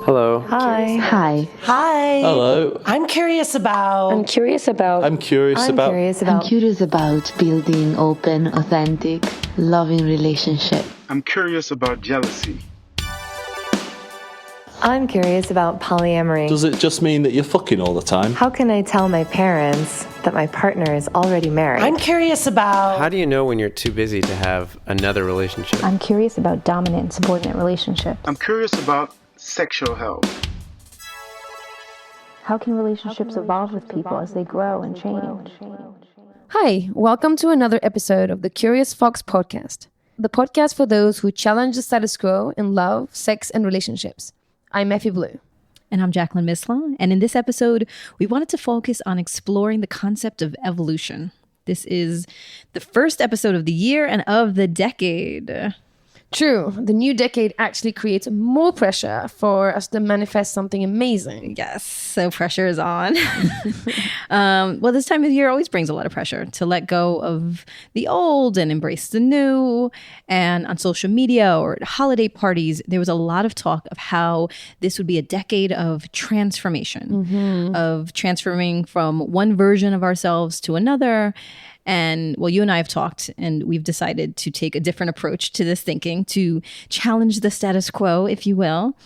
Hello. Hi. Hi. Hi. Hello. I'm curious about I'm curious about Building open, authentic, loving relationship. I'm curious about jealousy. I'm curious about polyamory. Does it just mean that you're fucking all the time? How can I tell my parents that my partner is already married? I'm curious about How do you know when you're too busy to have another relationship? I'm curious about dominant and subordinate relationships. I'm curious about sexual health. How can relationships evolve with people as they grow and change? Hi, welcome to another episode of the Curious Fox podcast, the podcast for those who challenge the status quo in love, sex, and relationships. I'm Effy Blue. And I'm Jacqueline Misla. And in this episode, we wanted to focus on exploring the concept of evolution. This is the first episode of the year and of the decade. True, the new decade actually creates more pressure for us to manifest something amazing. Yes, so pressure is on. Well, this time of year always brings a lot of pressure to let go of the old and embrace the new. And on social media or at holiday parties, there was a lot of talk of how this would be a decade of transformation, of transforming from one version of ourselves to another. And well, you and I have talked and we've decided to take a different approach to this thinking, to challenge the status quo, if you will.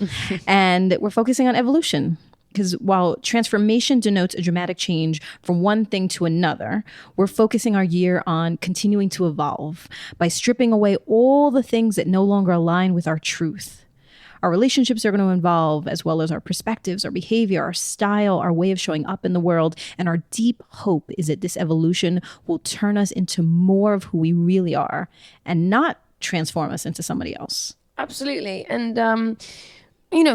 And we're focusing on evolution. Because while transformation denotes a dramatic change from one thing to another, we're focusing our year on continuing to evolve by stripping away all the things that no longer align with our truth. Our relationships are going to evolve, as well as our perspectives, our behavior, our style, our way of showing up in the world. And our deep hope is that this evolution will turn us into more of who we really are and not transform us into somebody else. Absolutely. And,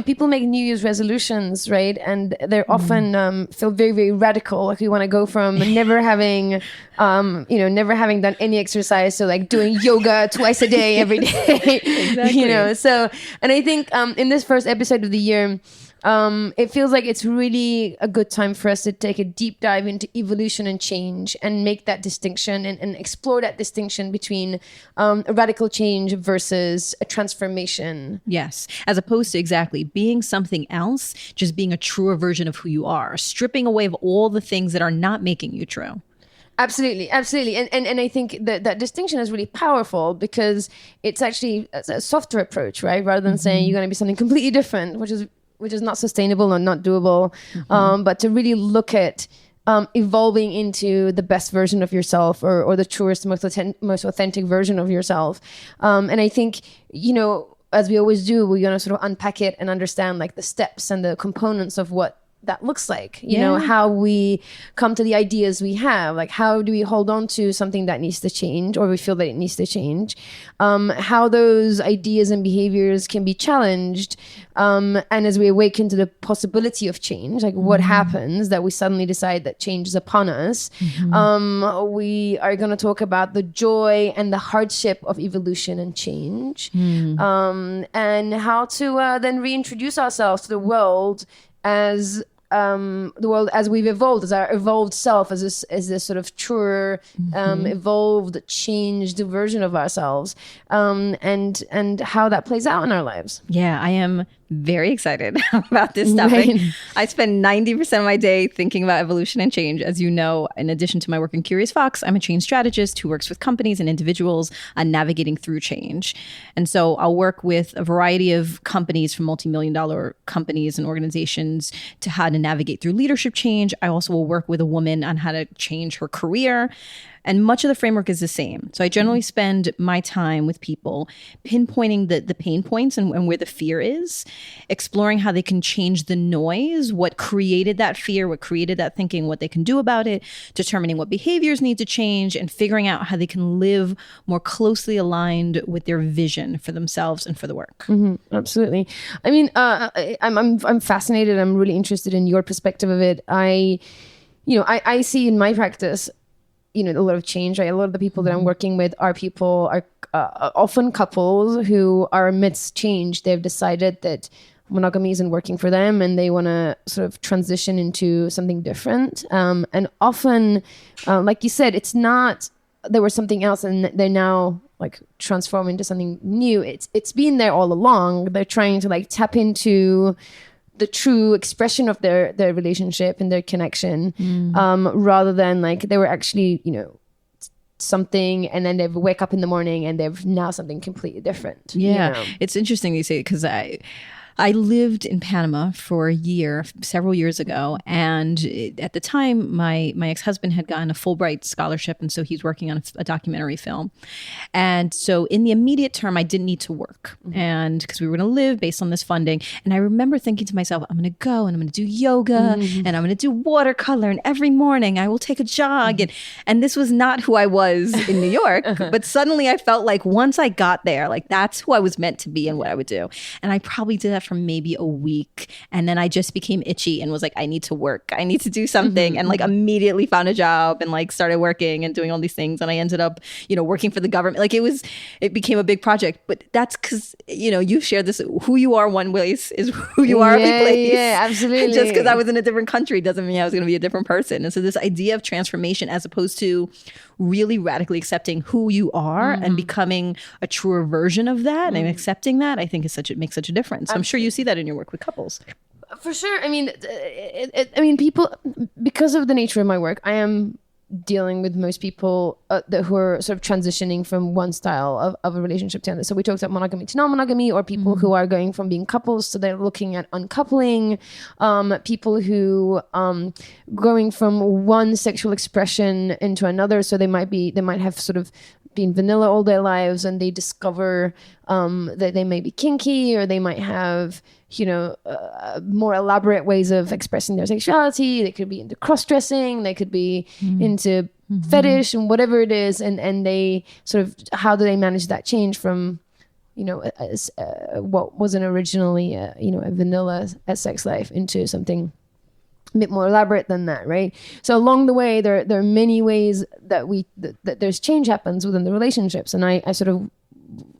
people make New Year's resolutions, right? And they're often feel very, very radical. Like we want to go from never having done any exercise to like doing yoga twice a day, every day. Exactly. So, and I think in this first episode of the year, it feels like it's really a good time for us to take a deep dive into evolution and change and make that distinction and explore that distinction between a radical change versus a transformation. Yes, as opposed to exactly being something else, just being a truer version of who you are, stripping away of all the things that are not making you true. Absolutely. And I think that distinction is really powerful because it's actually a softer approach, right? Rather than saying you're going to be something completely different, which is not sustainable and not doable, but to really look at evolving into the best version of yourself or the truest, most authentic version of yourself. And I think, as we always do, we're going to sort of unpack it and understand like the steps and the components of what that looks like, how we come to the ideas we have, like how do we hold on to something that needs to change or we feel that it needs to change, how those ideas and behaviors can be challenged, and as we awaken to the possibility of change, like what happens that we suddenly decide that change is upon us. We are going to talk about the joy and the hardship of evolution and change, and how to then reintroduce ourselves to the world as we've evolved, as our evolved self, as this sort of truer, evolved, changed version of ourselves, and how that plays out in our lives. Yeah, I am very excited about this topic. Right. I spend 90% of my day thinking about evolution and change. As you know, in addition to my work in Curious Fox, I'm a change strategist who works with companies and individuals on navigating through change. And so I'll work with a variety of companies, from multi-million-dollar companies and organizations, to how to navigate through leadership change. I also will work with a woman on how to change her career. And much of the framework is the same. So I generally spend my time with people pinpointing the pain points and where the fear is, exploring how they can change the noise, what created that fear, what created that thinking, what they can do about it, determining what behaviors need to change, and figuring out how they can live more closely aligned with their vision for themselves and for the work. Absolutely. I mean, I'm fascinated. I'm really interested in your perspective of it. I see in my practice, a lot of change, right? A lot of the people that I'm working with are often couples who are amidst change. They've decided that monogamy isn't working for them and they want to sort of transition into something different. And often, like you said, it's not there was something else and they're now like transform into something new. It's been there all along. They're trying to like tap into the true expression of their relationship and their connection, rather than like they were actually, you know, something, and then they wake up in the morning and they've now something completely different. Yeah, you know? It's interesting you say it, because I lived in Panama for a year, several years ago. And at the time, my ex-husband had gotten a Fulbright scholarship. And so he's working on a documentary film. And so in the immediate term, I didn't need to work. And because we were going to live based on this funding. And I remember thinking to myself, I'm going to go and I'm going to do yoga and I'm going to do watercolor. And every morning I will take a jog. And this was not who I was in New York. But suddenly I felt like once I got there, like that's who I was meant to be and what I would do. And I probably did that for maybe a week, and then I just became itchy and was like, I need to work, I need to do something, and like immediately found a job and like started working and doing all these things, and I ended up, you know, working for the government. Like it became a big project. But that's because, you know, you've shared this, who you are one place is who you are every place. Yeah, absolutely. Just because I was in a different country doesn't mean I was going to be a different person. And so this idea of transformation, as opposed to really radically accepting who you are and becoming a truer version of that and accepting that, I think makes such a difference. I'm sure you see that in your work with couples. For sure. I mean, people, because of the nature of my work, I am dealing with most people who are sort of transitioning from one style of a relationship to another. So we talked about monogamy to non-monogamy, or people who are going from being couples, so they're looking at uncoupling, people who going from one sexual expression into another. So they might have sort of been vanilla all their lives, and they discover that they may be kinky, or they might have, you know, more elaborate ways of expressing their sexuality. They could be into cross-dressing, they could be into fetish and whatever it is, and they sort of, how do they manage that change from, you know, what wasn't originally a vanilla sex life into something a bit more elaborate than that, right? So along the way, there are many ways that that there's change happens within the relationships, and I sort of,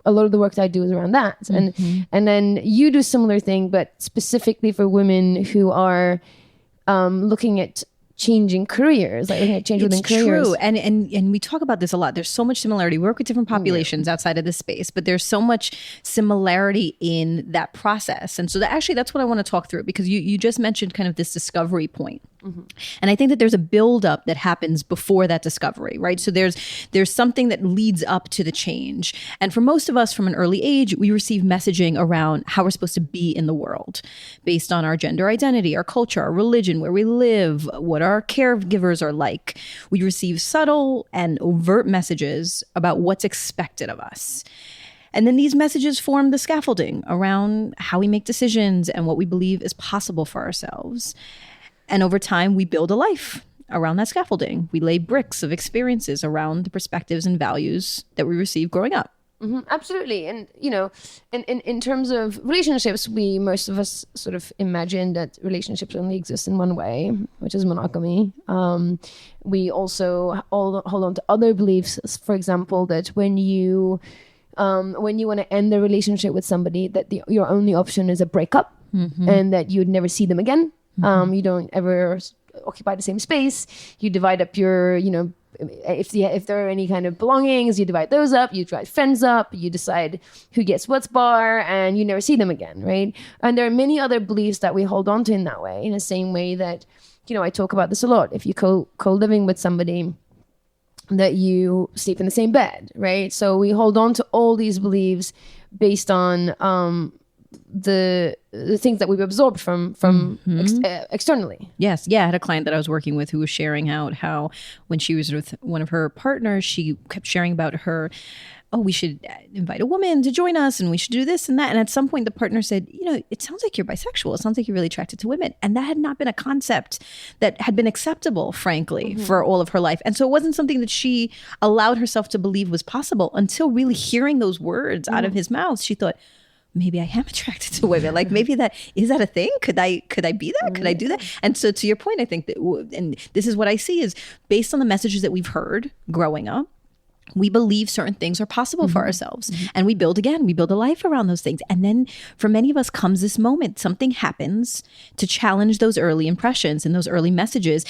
a lot of the work that I do is around that, and then you do a similar thing, but specifically for women who are looking at changing careers, like looking at change within careers. True, and we talk about this a lot. There's so much similarity. We work with different populations outside of this space, but there's so much similarity in that process. And so that's what I want to talk through, because you just mentioned kind of this discovery point. And I think that there's a buildup that happens before that discovery, right? So there's something that leads up to the change. And for most of us from an early age, we receive messaging around how we're supposed to be in the world based on our gender identity, our culture, our religion, where we live, what our caregivers are like. We receive subtle and overt messages about what's expected of us. And then these messages form the scaffolding around how we make decisions and what we believe is possible for ourselves. And over time, we build a life around that scaffolding. We lay bricks of experiences around the perspectives and values that we receive growing up. Absolutely. And, you know, in terms of relationships, most of us sort of imagine that relationships only exist in one way, which is monogamy. We also hold on to other beliefs, for example, that when you want to end the relationship with somebody, that your only option is a breakup, and that you'd never see them again. You don't ever occupy the same space. You divide up your, you know, if there are any kind of belongings, you divide those up. You divide friends up. You decide who gets what's bar, and you never see them again, right? And there are many other beliefs that we hold on to in that way, in the same way that, you know, I talk about this a lot. If you co-living with somebody, that you sleep in the same bed, right? So we hold on to all these beliefs based on the things that we've absorbed from externally. Yes. Yeah. I had a client that I was working with who was sharing out how when she was with one of her partners, she kept sharing about her, we should invite a woman to join us and we should do this and that. And at some point the partner said, you know, it sounds like you're bisexual. It sounds like you're really attracted to women. And that had not been a concept that had been acceptable, frankly, for all of her life. And so it wasn't something that she allowed herself to believe was possible until really hearing those words out of his mouth. She thought, maybe I am attracted to women. Like, maybe is that a thing? Could I be that? Could I do that? And so to your point, I think that, and this is what I see, is based on the messages that we've heard growing up, we believe certain things are possible for ourselves. And we build a life around those things. And then for many of us comes this moment, something happens to challenge those early impressions and those early messages.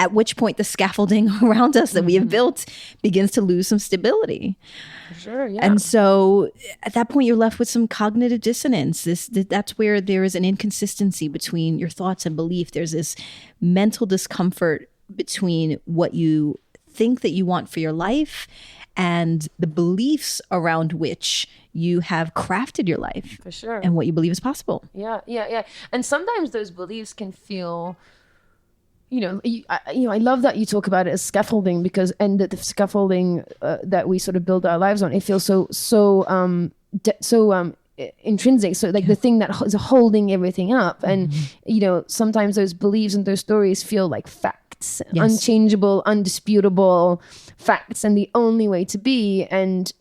at which point the scaffolding around us that we have built begins to lose some stability. Sure, yeah. And so at that point, you're left with some cognitive dissonance. That's where there is an inconsistency between your thoughts and belief. There's this mental discomfort between what you think that you want for your life and the beliefs around which you have crafted your life. For sure. And what you believe is possible. Yeah. And sometimes those beliefs can feel, I love that you talk about it as scaffolding and the scaffolding that we sort of build our lives on. It feels so intrinsic. So like the thing that is holding everything up. And, sometimes those beliefs and those stories feel like facts, unchangeable, undisputable facts, and the only way to be. And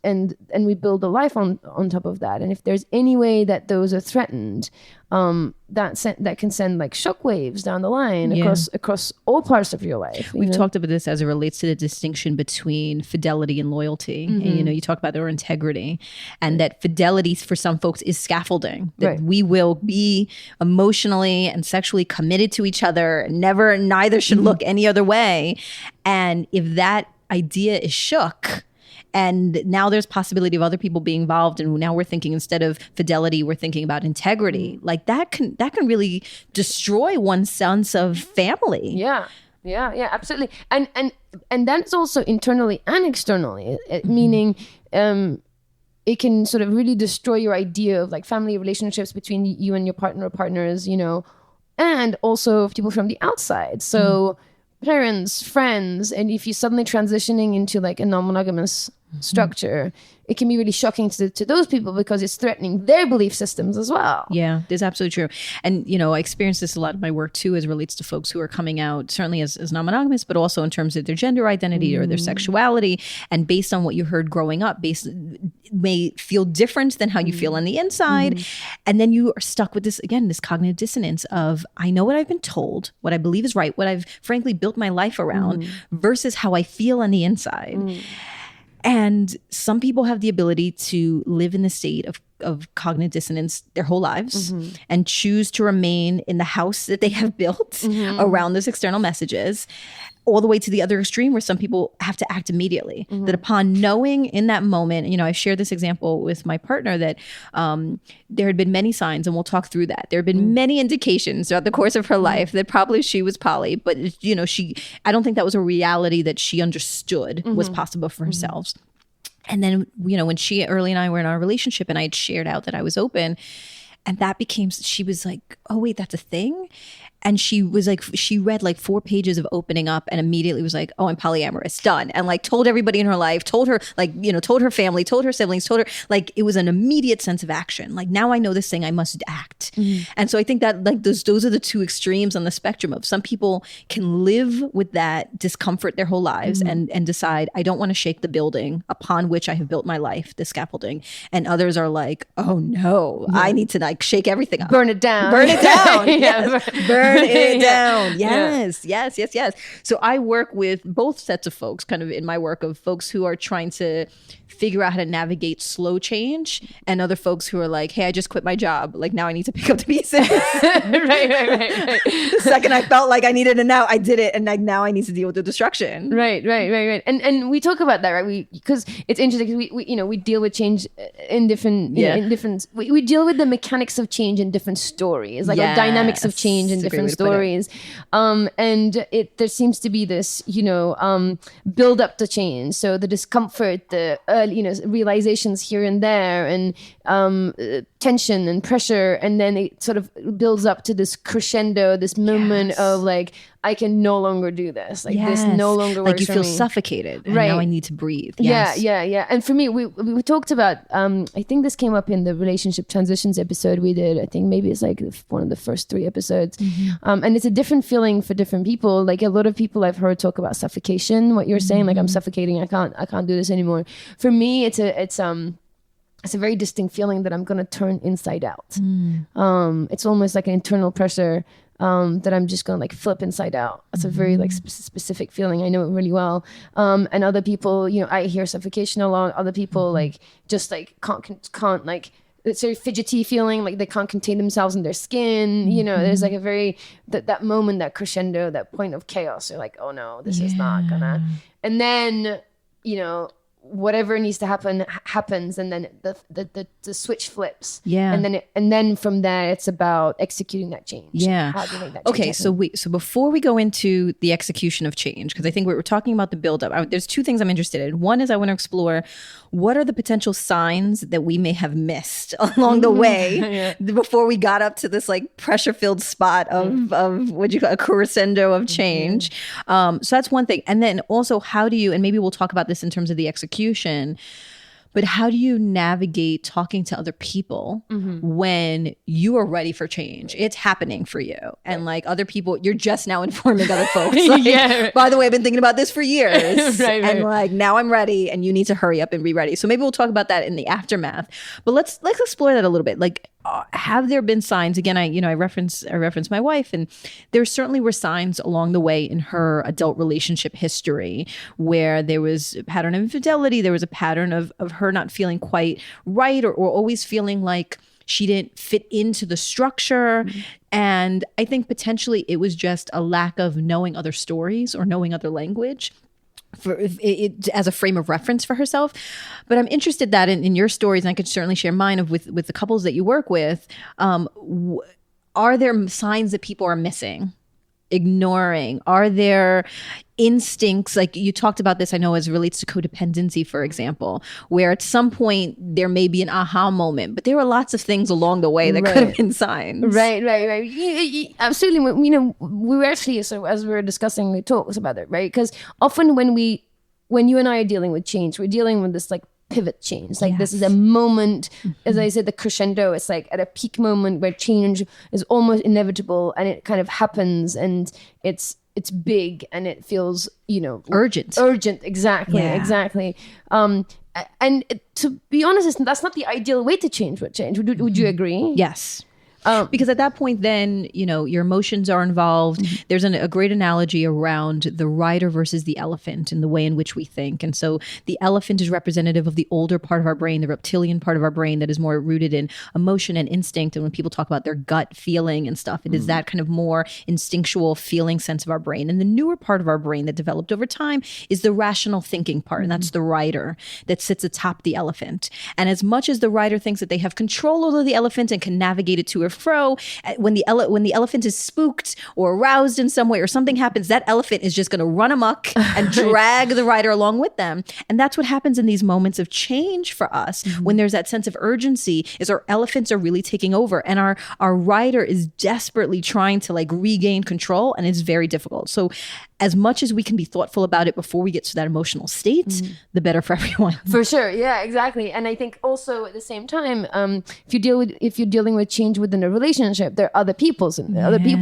we build a life on top of that. And if there's any way that those are threatened, that can send like shockwaves down the line across all parts of your life. We've talked about this as it relates to the distinction between fidelity and loyalty. And, you talk about their integrity, and that fidelity for some folks is scaffolding, that we will be emotionally and sexually committed to each other, neither should look any other way. And if that idea is shook, and now there's possibility of other people being involved, and now we're thinking, instead of fidelity, we're thinking about integrity. Like that can really destroy one's sense of family. Yeah, absolutely. And that's also internally and externally, meaning it can sort of really destroy your idea of like family relationships between you and your partner or partners, and also people from the outside. So parents, friends, and if you're suddenly transitioning into like a non-monogamous structure, it can be really shocking to those people because it's threatening their belief systems as well. Yeah, that's absolutely true. And, I experience this a lot in my work too, as it relates to folks who are coming out, certainly as non-monogamous, but also in terms of their gender identity or their sexuality. And based on what you heard growing up, may feel different than how you feel on the inside. And then you are stuck with this cognitive dissonance of, I know what I've been told, what I believe is right, what I've frankly built my life around versus how I feel on the inside. And some people have the ability to live in the state of cognitive dissonance their whole lives and choose to remain in the house that they have built around those external messages, all the way to the other extreme where some people have to act immediately. That upon knowing in that moment, I've shared this example with my partner that there had been many signs, and we'll talk through that. There had been many indications throughout the course of her life that probably she was poly, but I don't think that was a reality that she understood was possible for herself. And then, when Early and I were in our relationship, and I had shared out that I was open, and that she was like, oh wait, that's a thing? And she was like, she read like 4 pages of opening up and immediately was like, oh, I'm polyamorous, done. And like told everybody in her life, told her family, told her siblings, like it was an immediate sense of action. Like, now I know this thing, I must act. And so I think that like those are the two extremes on the spectrum of some people can live with that discomfort their whole lives and decide, I don't want to shake the building upon which I have built my life, the scaffolding. And others are like, oh no, I need to like shake everything up. Burn it down. Yes. Burn it down. Yes. So I work with both sets of folks, kind of in my work, of folks who are trying to figure out how to navigate slow change, and other folks who are like, hey, I just quit my job. Like, now I need to pick up the pieces. Right. The second I felt like I needed it, now I did it. And like, now I need to deal with the destruction. Right. And we talk about that, right? Because it's interesting because we deal with change in different, we deal with the mechanics of change in different stories, like the dynamics of change in different stories. And there seems to be this, build up to change. So the discomfort, the realizations here and there, and tension and pressure, and then it sort of builds up to this crescendo, this moment of like, I can no longer do this. Like this no longer works. Like you for feel me. Suffocated. And right. Now I need to breathe. Yeah. And for me, we talked about, I think this came up in the relationship transitions episode we did. I think maybe it's like one of the first 3 episodes. And it's a different feeling for different people. Like a lot of people I've heard talk about suffocation, what you're saying, like I'm suffocating. I can't do this anymore. For me, it's a very distinct feeling that I'm going to turn inside out. It's almost like an internal pressure that I'm just going to like flip inside out. It's a very like specific feeling. I know it really well. And other people, I hear suffocation a lot. Other people like just like can't like it's very fidgety feeling, like they can't contain themselves in their skin. You know, there's like a very that moment, that crescendo, that point of chaos. You're like, oh no, this is not gonna. And then, you know, whatever needs to happen happens, and then the switch flips. Yeah. And then from there, it's about executing that change. Yeah. How do you make that change Okay. happen? So before we go into the execution of change, because I think we're talking about the buildup, there's two things I'm interested in. One is I want to explore what are the potential signs that we may have missed along the way before we got up to this like pressure-filled spot of what you call a crescendo of change. So that's one thing. And then also, how do you, and maybe we'll talk about this in terms of the execution, but how do you navigate talking to other people when you are ready for change? It's happening for you. And like other people, you're just now informing other folks. Like, by the way, I've been thinking about this for years. And like, now I'm ready and you need to hurry up and be ready. So maybe we'll talk about that in the aftermath. But let's explore that a little bit. Like, have there been signs? Again, I reference my wife, and there certainly were signs along the way in her adult relationship history where there was a pattern of infidelity. There was a pattern of her not feeling quite right, or always feeling like she didn't fit into the structure. And I think potentially it was just a lack of knowing other stories or knowing other language for it as a frame of reference for herself. But I'm interested that in your stories, and I could certainly share mine with the couples that you work with, are there signs that people are missing, ignoring? Are there instincts, like you talked about this, I know, as it relates to codependency, for example, where at some point there may be an aha moment, but there were lots of things along the way that could have been signs. Right. Absolutely. You know, we were actually, so as we were discussing, we talked about it, right? Because often when you and I are dealing with change, we're dealing with this like pivot change. Like this is a moment, as I said, the crescendo, it's like at a peak moment where change is almost inevitable, and it kind of happens, and it's big, and it feels, you know, urgent. Exactly. And to be honest, that's not the ideal way to change. Would you agree? Yes. Because at that point, then, you know, your emotions are involved. There's a great analogy around the rider versus the elephant in the way in which we think. And so the elephant is representative of the older part of our brain, the reptilian part of our brain that is more rooted in emotion and instinct. And when people talk about their gut feeling and stuff, it is that kind of more instinctual feeling sense of our brain. And the newer part of our brain that developed over time is the rational thinking part. And that's the rider that sits atop the elephant. And as much as the rider thinks that they have control over the elephant and can navigate it to or fro, when the elephant is spooked or aroused in some way or something happens, that elephant is just going to run amok and drag the rider along with them. And that's what happens in these moments of change for us when there's that sense of urgency, is our elephants are really taking over, and our rider is desperately trying to like regain control, and it's very difficult. So as much as we can be thoughtful about it before we get to that emotional state, the better for everyone. For sure. Yeah, exactly. And I think also at the same time, if you're dealing with change within a relationship, there are other people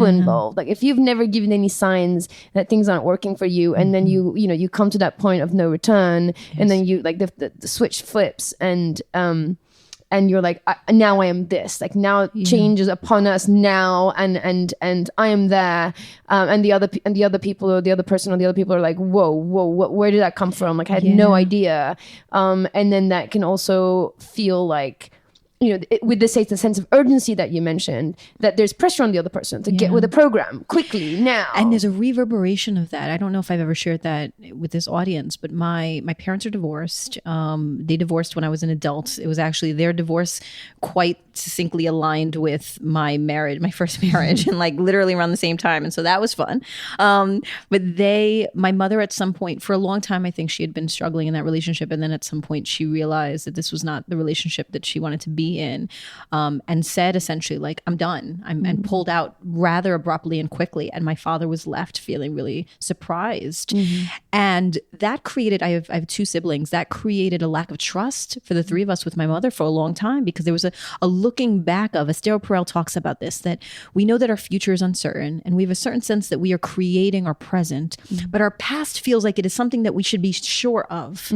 involved. Like if you've never given any signs that things aren't working for you, and then you come to that point of no return, and then you like the switch flips, and you're like, now I am this. Like now change is upon us now, and I am there. And the other people, or the other person, or the other people are like, whoa, where did that come from? Like I had no idea. And then that can also feel like, you know, with the sense of urgency that you mentioned, that there's pressure on the other person to get with the program quickly now. And there's a reverberation of that. I don't know if I've ever shared that with this audience, but my parents are divorced. They divorced when I was an adult. It was actually their divorce quite succinctly aligned with my marriage, my first marriage, and like literally around the same time. And so that was fun. But my mother at some point, for a long time, I think she had been struggling in that relationship. And then at some point she realized that this was not the relationship that she wanted to be in, and said essentially like, I'm done, and pulled out rather abruptly and quickly. And my father was left feeling really surprised. And that created, I have two siblings, that created a lack of trust for the three of us with my mother for a long time, because there was a looking back of, Esther Perel talks about this, that we know that our future is uncertain, and we have a certain sense that we are creating our present, but our past feels like it is something that we should be sure of.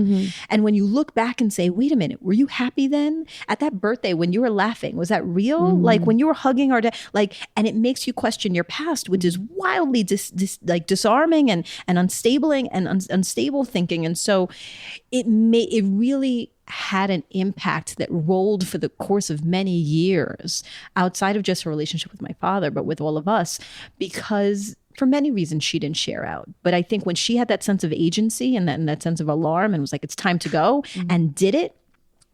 And when you look back and say, wait a minute, were you happy then? At that birthday birthday when you were laughing, was that real? Like when you were hugging our dad, like, and it makes you question your past, which is wildly disarming and unstable and unstable thinking. And so it really had an impact that rolled for the course of many years outside of just her relationship with my father, but with all of us, because for many reasons she didn't share out. But I think when she had that sense of agency and that sense of alarm and was like, it's time to go, and did it,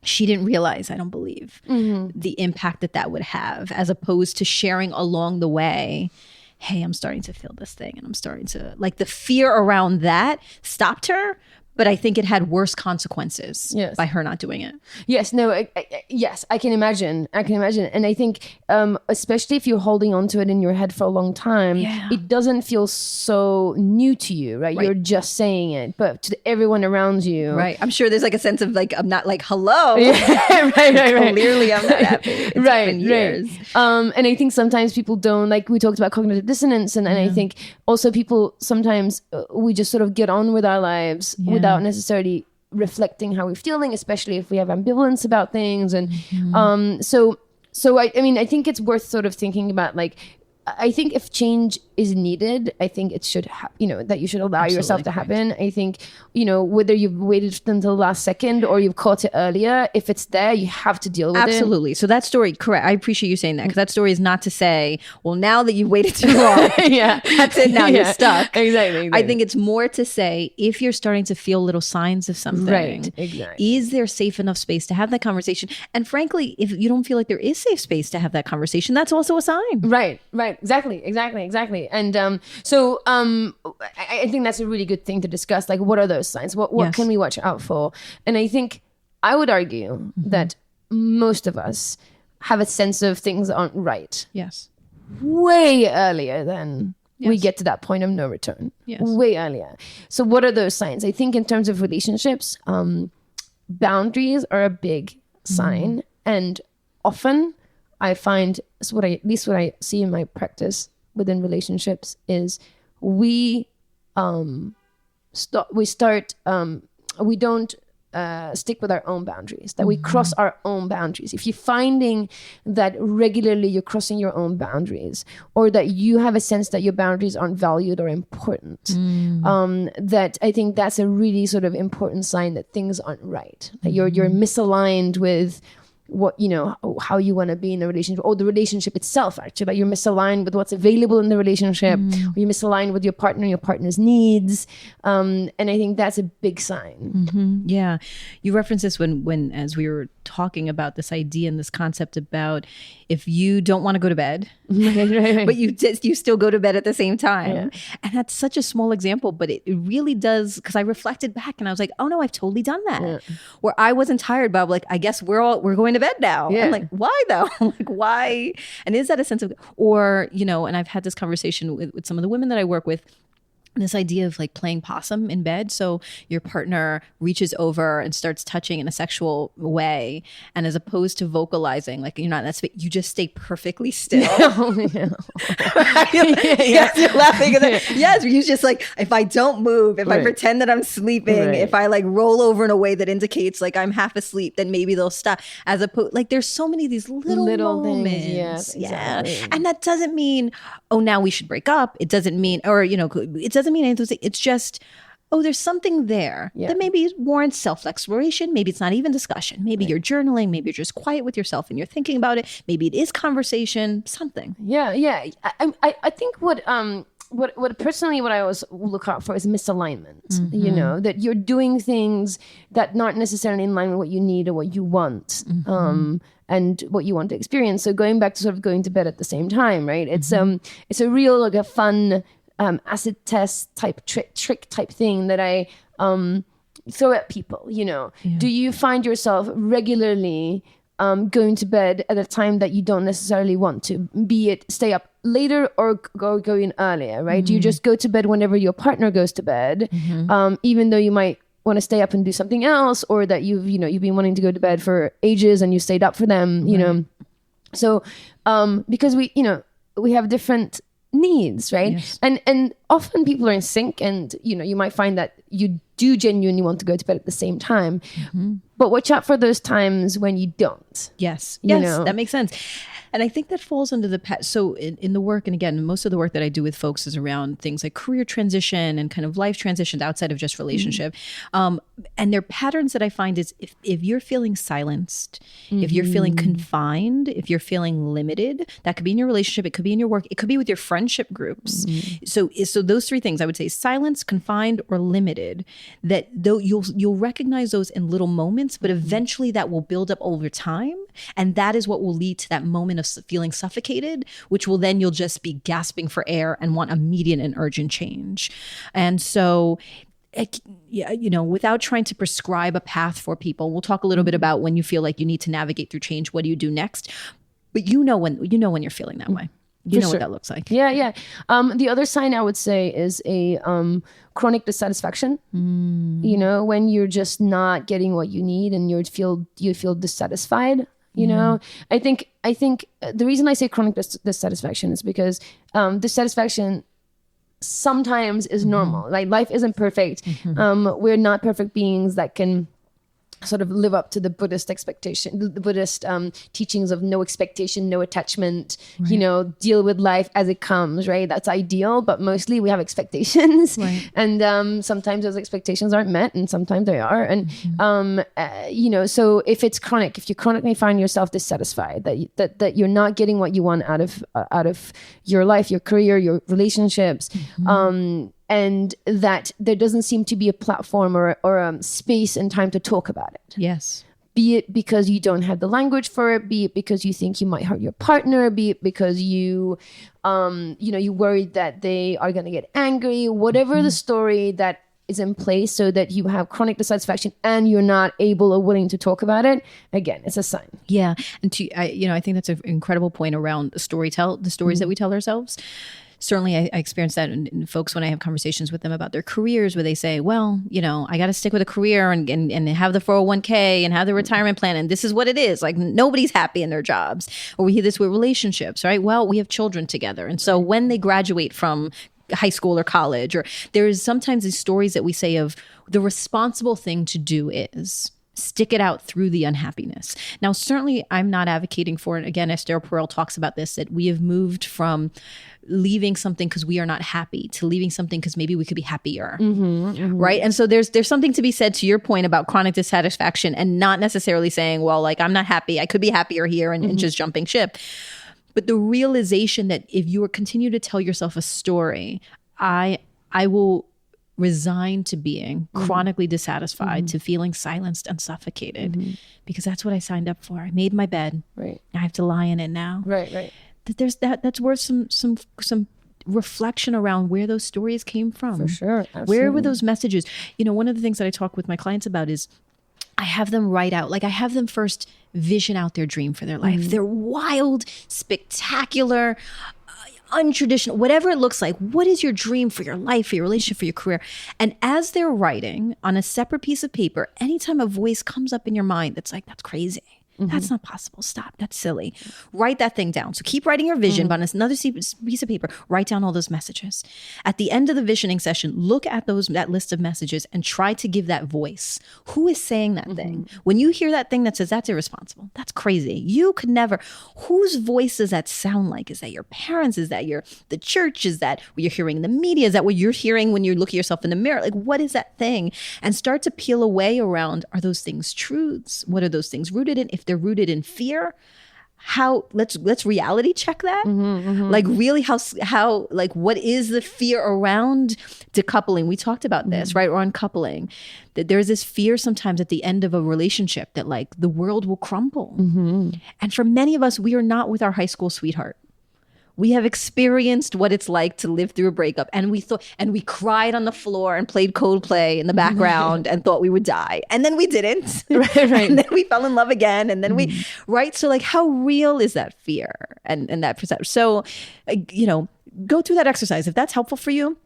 she didn't realize, I don't believe, the impact that would have, as opposed to sharing along the way, hey, I'm starting to feel this thing, and I'm starting to, like, the fear around that stopped her. But I think it had worse consequences by her not doing it. Yes, no, yes, I can imagine. And I think, especially if you're holding on to it in your head for a long time, it doesn't feel so new to you, right? You're just saying it, but to everyone around you. Right. I'm sure there's like a sense of like, I'm not like, hello. right. Clearly I'm not happy. It's been years. And I think sometimes people don't, like we talked about cognitive dissonance. And I think also people sometimes, we just sort of get on with our lives without necessarily reflecting how we're feeling, especially if we have ambivalence about things. And so I mean, I think it's worth sort of thinking about, like, I think if change is needed, I think it should, that you should allow yourself to happen. I think, whether you've waited until the last second or you've caught it earlier, if it's there, you have to deal with it. Absolutely. So that story, correct. I appreciate you saying that, because that story is not to say, well, now that you've waited too long, that's it. Now you're stuck. Exactly. I think it's more to say, if you're starting to feel little signs of something, is there safe enough space to have that conversation? And frankly, if you don't feel like there is safe space to have that conversation, that's also a sign. Right. Exactly. And I think that's a really good thing to discuss. Like, what are those signs? What can we watch out for? And I think I would argue that most of us have a sense of things aren't right. Yes. Way earlier than we get to that point of no return. Yes. Way earlier. So what are those signs? I think in terms of relationships, boundaries are a big sign. And often I find, what I see in my practice within relationships is we don't stick with our own boundaries, that we cross our own boundaries. If you're finding that regularly you're crossing your own boundaries, or that you have a sense that your boundaries aren't valued or important, that I think that's a really sort of important sign that things aren't right, that you're misaligned with what, how you want to be in a relationship, or the relationship itself, actually, that you're misaligned with what's available in the relationship, or you're misaligned with your partner and your partner's needs. And I think that's a big sign. Yeah. You referenced this when as we were talking about this idea and this concept about, if you don't want to go to bed, but you still go to bed at the same time. And that's such a small example, but it really does, because I reflected back and I was like, oh no, I've totally done that. Where I wasn't tired, but I'm like, I guess we're going to bed now. I'm like, why though? Like, why? And is that a sense of, or, and I've had this conversation with some of the women that I work with, this idea of like playing possum in bed. So your partner reaches over and starts touching in a sexual way. And as opposed to vocalizing, like you're not in that space, you just stay perfectly still. Yes, you're laughing. Yes, you just like, if I don't move, if I pretend that I'm sleeping, if I like roll over in a way that indicates like I'm half asleep, then maybe they'll stop. As opposed, like there's so many of these little moments. Things. Yes, exactly. And that doesn't mean, oh, now we should break up. It doesn't mean, or, it doesn't mean anything. It's just, oh, there's something there that maybe warrants self-exploration. Maybe it's not even discussion. Maybe you're journaling. Maybe you're just quiet with yourself and you're thinking about it. Maybe it is conversation, something. I think what personally what I always look out for is misalignment. That you're doing things that aren't necessarily in line with what you need or what you want. And what you want to experience. So going back to sort of going to bed at the same time, right? It's a real, like, a fun acid test type trick type thing that I throw at people. Do you find yourself regularly going to bed at a time that you don't necessarily want to, be it stay up later or go in earlier, right? Do you just go to bed whenever your partner goes to bed, even though you might want to stay up and do something else, or that you've been wanting to go to bed for ages and you stayed up for them, so because we have different needs, right? Yes. And often people are in sync, and you might find that you do genuinely want to go to bed at the same time, But watch out for those times when you don't. Yes. You Yes, know? that makes sense. And I think that falls under the so in the work, and again, most of the work that I do with folks is around things like career transition and kind of life transitions outside of just relationship. And their patterns that I find is if you're feeling silenced, if you're feeling confined, if you're feeling limited, that could be in your relationship, it could be in your work, it could be with your friendship groups. So those three things I would say: silence, confined, or limited. That though you'll recognize those in little moments, but eventually that will build up over time, and that is what will lead to that moment of feeling suffocated, which will then you'll just be gasping for air and want immediate and urgent change. And so, without trying to prescribe a path for people, we'll talk a little bit about when you feel like you need to navigate through change. What do you do next? But when you're feeling that way. You know what that looks like. Yeah. The other sign I would say is a chronic dissatisfaction. When you're just not getting what you need and you feel dissatisfied. I think the reason I say chronic dissatisfaction is because dissatisfaction sometimes is normal. Like, life isn't perfect. We're not perfect beings that can sort of live up to the Buddhist expectation, the Buddhist teachings of no expectation, no attachment, deal with life as it comes, right? That's ideal, but mostly we have expectations. Right. And sometimes those expectations aren't met and sometimes they are. And, so if it's chronic, if you chronically find yourself dissatisfied, that you're not getting what you want out of your life, your career, your relationships, and that there doesn't seem to be a platform or a space and time to talk about it. Yes. Be it because you don't have the language for it, be it because you think you might hurt your partner, be it because you worried that they are going to get angry, whatever the story that is in place, so that you have chronic dissatisfaction and you're not able or willing to talk about it. Again, it's a sign. Yeah. And I think that's an incredible point around the stories that we tell ourselves. Certainly, I experience that in folks when I have conversations with them about their careers, where they say, well, I got to stick with a career and have the 401k and have the retirement plan. And this is what it is. Like, nobody's happy in their jobs. Or we hear this with relationships, right? Well, we have children together. And so when they graduate from high school or college, or there is sometimes these stories that we say of the responsible thing to do is stick it out through the unhappiness. Now, certainly I'm not advocating for it. Again, Esther Perel talks about this, that we have moved from leaving something because we are not happy to leaving something because maybe we could be happier. Right? And so there's something to be said to your point about chronic dissatisfaction, and not necessarily saying, well, like, I'm not happy, I could be happier here, and just jumping ship. But the realization that if you continue to tell yourself a story, I will resign to being chronically dissatisfied, to feeling silenced and suffocated, because that's what I signed up for. I made my bed. Right. I have to lie in it now. Right. That's worth some reflection around where those stories came from. For sure. Absolutely. Where were those messages? One of the things that I talk with my clients about is I have them write out, like, I have them first vision out their dream for their life. Their wild, spectacular, untraditional, whatever it looks like. What is your dream for your life, for your relationship, for your career? And as they're writing on a separate piece of paper, anytime a voice comes up in your mind that's like, that's crazy, that's not possible, stop, that's silly, write that thing down. So keep writing your vision, but on another piece of paper, write down all those messages. At the end of the visioning session, look at that list of messages and try to give that voice. Who is saying that thing? When you hear that thing that says, that's irresponsible, that's crazy, you could never, whose voice does that sound like? Is that your parents? Is that the church? Is that what you're hearing in the media? Is that what you're hearing when you look at yourself in the mirror? Like, what is that thing? And start to peel away around, are those things truths? What are those things rooted in? If they're rooted in fear, let's reality check that. Like, really, how like, what is the fear around decoupling? We talked about this, right? Or uncoupling, that there's this fear sometimes at the end of a relationship that, like, the world will crumble. And for many of us, we are not with our high school sweetheart. We have experienced what it's like to live through a breakup, and we cried on the floor and played Coldplay in the background and thought we would die, and then we didn't. Right. And then we fell in love again, and then we, right? So, like, how real is that fear and that perception? So, go through that exercise if that's helpful for you.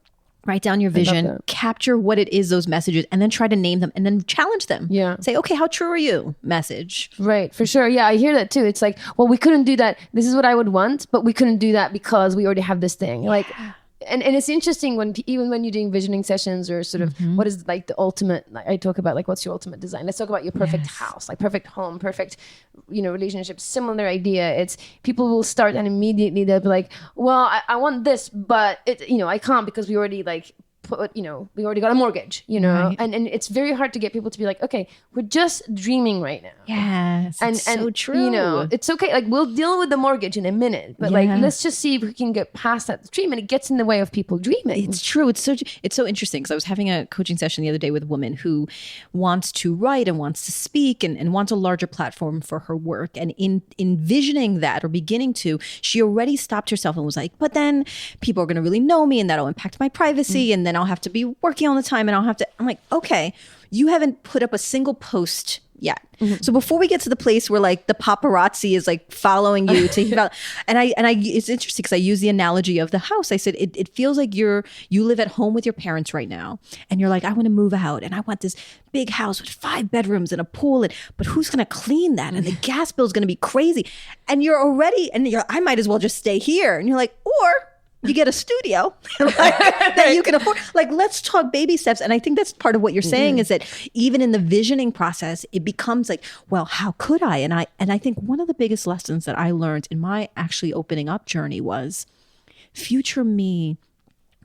Write down your vision, capture what it is, those messages, and then try to name them and then challenge them. Yeah. Say, okay, how true are you? Message. Right, for sure. Yeah, I hear that too. It's like, well, we couldn't do that. This is what I would want, but we couldn't do that because we already have this thing. Like, and it's interesting when even when you're doing visioning sessions or sort of what is like the ultimate, like I talk about like what's your ultimate design. Let's talk about your perfect house, like perfect home, perfect, relationship. Similar idea. It's people will start and immediately they'll be like, well, I want this, but I can't because we already like we already got a mortgage, Right. and it's very hard to get people to be like, okay, we're just dreaming right now. Yes, it's so true. It's okay. Like we'll deal with the mortgage in a minute, but like let's just see if we can get past that dream. And it gets in the way of people dreaming. It's true. It's so interesting because I was having a coaching session the other day with a woman who wants to write and wants to speak and wants a larger platform for her work. And in envisioning that or beginning to, she already stopped herself and was like, but then people are going to really know me and that'll impact my privacy. And then I'll have to be working all the time and I'm like, okay, you haven't put up a single post yet. So before we get to the place where like the paparazzi is like following you to and I it's interesting because I use the analogy of the house. I said it feels like you live at home with your parents right now and you're like, I want to move out and I want this big house with 5 bedrooms and a pool, but who's going to clean that? And the gas bill is going to be crazy. And you're I might as well just stay here. And you're like, or you get a studio that you can afford. Like, let's talk baby steps. And I think that's part of what you're saying is that even in the visioning process, it becomes like, well, how could I? And I think one of the biggest lessons that I learned in my actually opening up journey was future me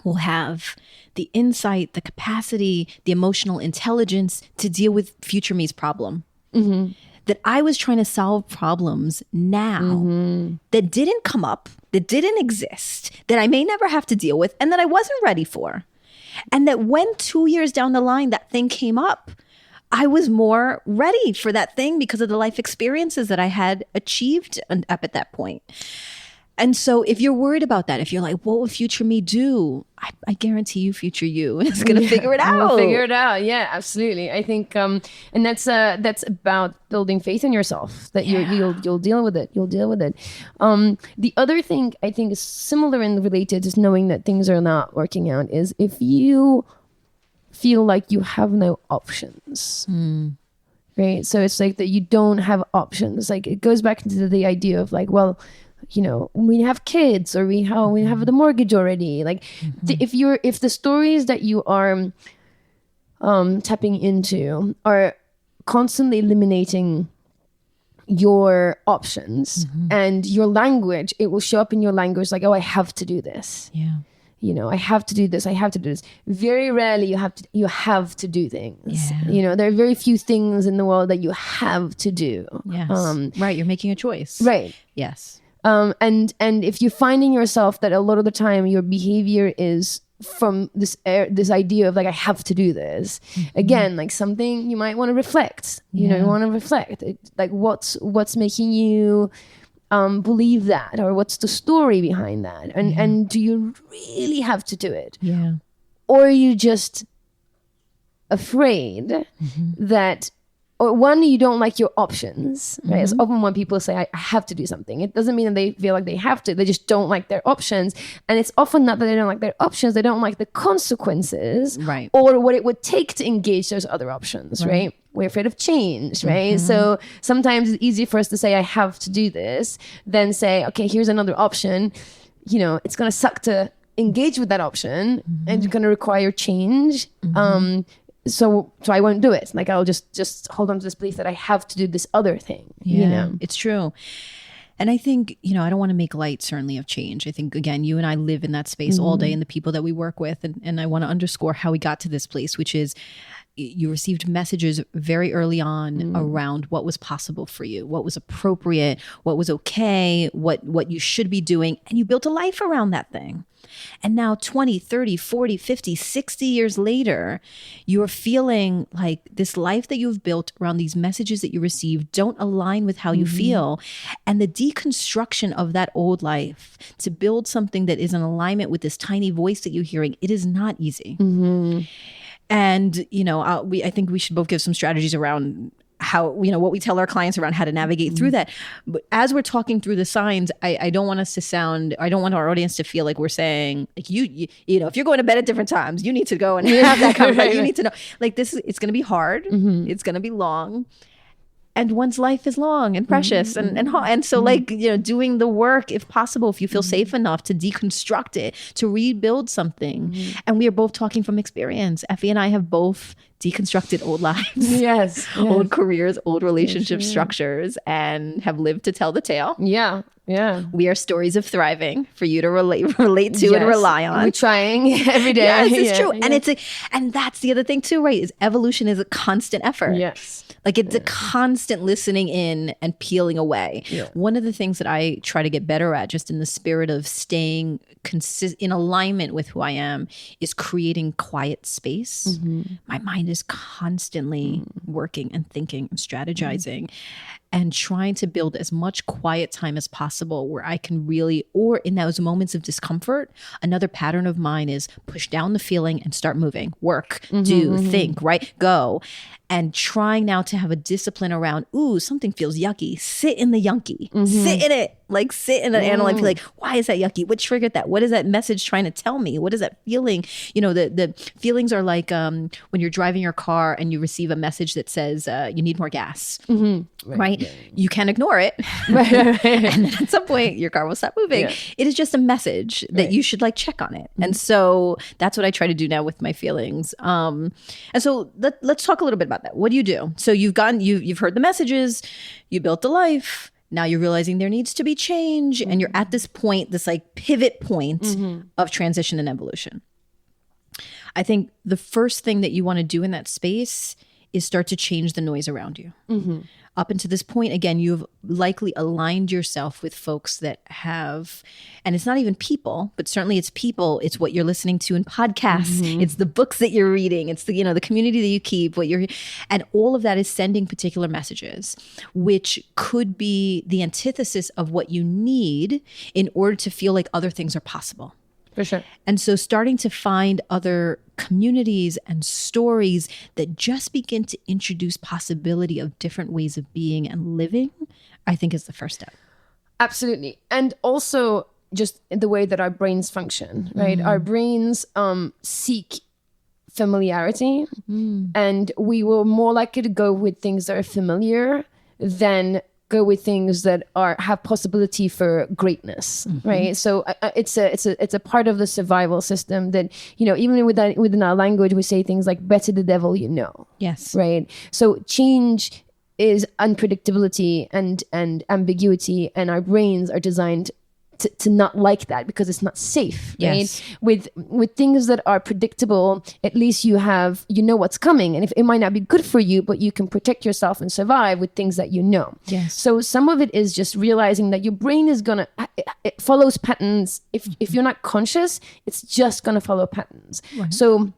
will have the insight, the capacity, the emotional intelligence to deal with future me's problem. That I was trying to solve problems now that didn't come up, that didn't exist, that I may never have to deal with, and that I wasn't ready for. And that when 2 years down the line that thing came up, I was more ready for that thing because of the life experiences that I had achieved up at that point. And so if you're worried about that, if you're like, what will future me do? I guarantee you future you is going to figure it out. We'll figure it out. Yeah, absolutely. I think, and that's about building faith in yourself that you'll deal with it. You'll deal with it. The other thing I think is similar and related to knowing that things are not working out is if you feel like you have no options. Right. So it's like that you don't have options. Like it goes back into the idea of like, well, we have kids or we have the mortgage already. Like if the stories that you are tapping into are constantly eliminating your options and your language, it will show up in your language like, oh, I have to do this. Yeah. I have to do this. I have to do this. Very rarely you have to do things. Yeah. There are very few things in the world that you have to do. Yes. Right. You're making a choice. Right. Yes. And if you're finding yourself that a lot of the time your behavior is from this idea of like, I have to do this, again, like something you might want to reflect, you want to reflect like what's making you believe that, or what's the story behind that, and do you really have to do it? Yeah. Or are you just afraid that, or one, you don't like your options, right? It's often when people say, I have to do something. It doesn't mean that they feel like they have to. They just don't like their options. And it's often not that they don't like their options. They don't like the consequences, right? Or what it would take to engage those other options, right? We're afraid of change, right? So sometimes it's easy for us to say, I have to do this, than say, okay, here's another option. It's going to suck to engage with that option and it's going to require change. So I won't do it. Like I'll just hold on to this belief that I have to do this other thing. It's true. And I think, I don't want to make light certainly of change. I think, again, you and I live in that space all day and the people that we work with. And I want to underscore how we got to this place, which is you received messages very early on around what was possible for you, what was appropriate, what was okay, what you should be doing. And you built a life around that thing. And now 20, 30, 40, 50, 60 years later, you're feeling like this life that you've built around these messages that you received don't align with how you feel. And the deconstruction of that old life to build something that is in alignment with this tiny voice that you're hearing, it is not easy. And, I think we should both give some strategies around how, what we tell our clients around how to navigate through that. But as we're talking through the signs, I don't want us to I don't want our audience to feel like we're saying, like, if you're going to bed at different times, you need to go and have that conversation. You need to know, like, it's going to be hard. It's going to be long. and one's life is long and precious and so like, you know, doing the work, if possible, if you feel safe enough to deconstruct it, to rebuild something. And we are both talking from experience. Effy and I have both deconstructed old lives, Yes. old careers, old relationship structures, and have lived to tell the tale. Yeah. Yeah. We are stories of thriving for you to relate to and rely on. We're trying every day. Yes, it's Yeah, true. yeah. And and that's the other thing too, right? Is evolution is a constant effort. Yes. Like it's a constant listening in and peeling away. Yeah. One of the things that I try to get better at, just in the spirit of staying in alignment with who I am, is creating quiet space. My mind is constantly working and thinking and strategizing. And trying to build as much quiet time as possible where I can really, or in those moments of discomfort, another pattern of mine is push down the feeling and start moving, work, do, think, right? Go. And trying now to have a discipline around, ooh, something feels yucky. Sit in the yunky. Sit in it. Like sit in it and like, why is that yucky? What triggered that? What is that message trying to tell me? What is that feeling? You know, the feelings are like when you're driving your car and you receive a message that says you need more gas. Right? You can ignore it. And then at some point your car will stop moving. Yeah. It is just a message that you should like check on it. And so that's what I try to do now with my feelings. And so let's talk a little bit about that. What do you do? So you've heard the messages, you built a life. Now you're realizing there needs to be change. And you're at this point, this like pivot point of transition and evolution. I think the first thing that you want to do in that space is start to change the noise around you. Up until this point, again, you've likely aligned yourself with folks that have, and it's not even people, but certainly it's people. It's what you're listening to in podcasts. It's the books that you're reading. It's the, you know, the community that you keep, and all of that is sending particular messages, which could be the antithesis of what you need in order to feel like other things are possible. For sure. And so starting to find other communities and stories that just begin to introduce possibility of different ways of being and living, I think is the first step. Absolutely. And also just the way that our brains function, right? Our brains seek familiarity, and we will more likely to go with things that are familiar than go with things that have possibility for greatness, right? So it's a part of the survival system that, you know, even within our language, we say things like "better the devil you know." Yes. Right. So change is unpredictability and ambiguity, and our brains are designed to not like that because it's not safe, right? Yes. With things that are predictable, at least you know what's coming, and if it might not be good for you, but you can protect yourself and survive with things that you know. Yes. So some of it is just realizing that your brain is it follows patterns. If you're not conscious, it's just gonna follow patterns. Right. So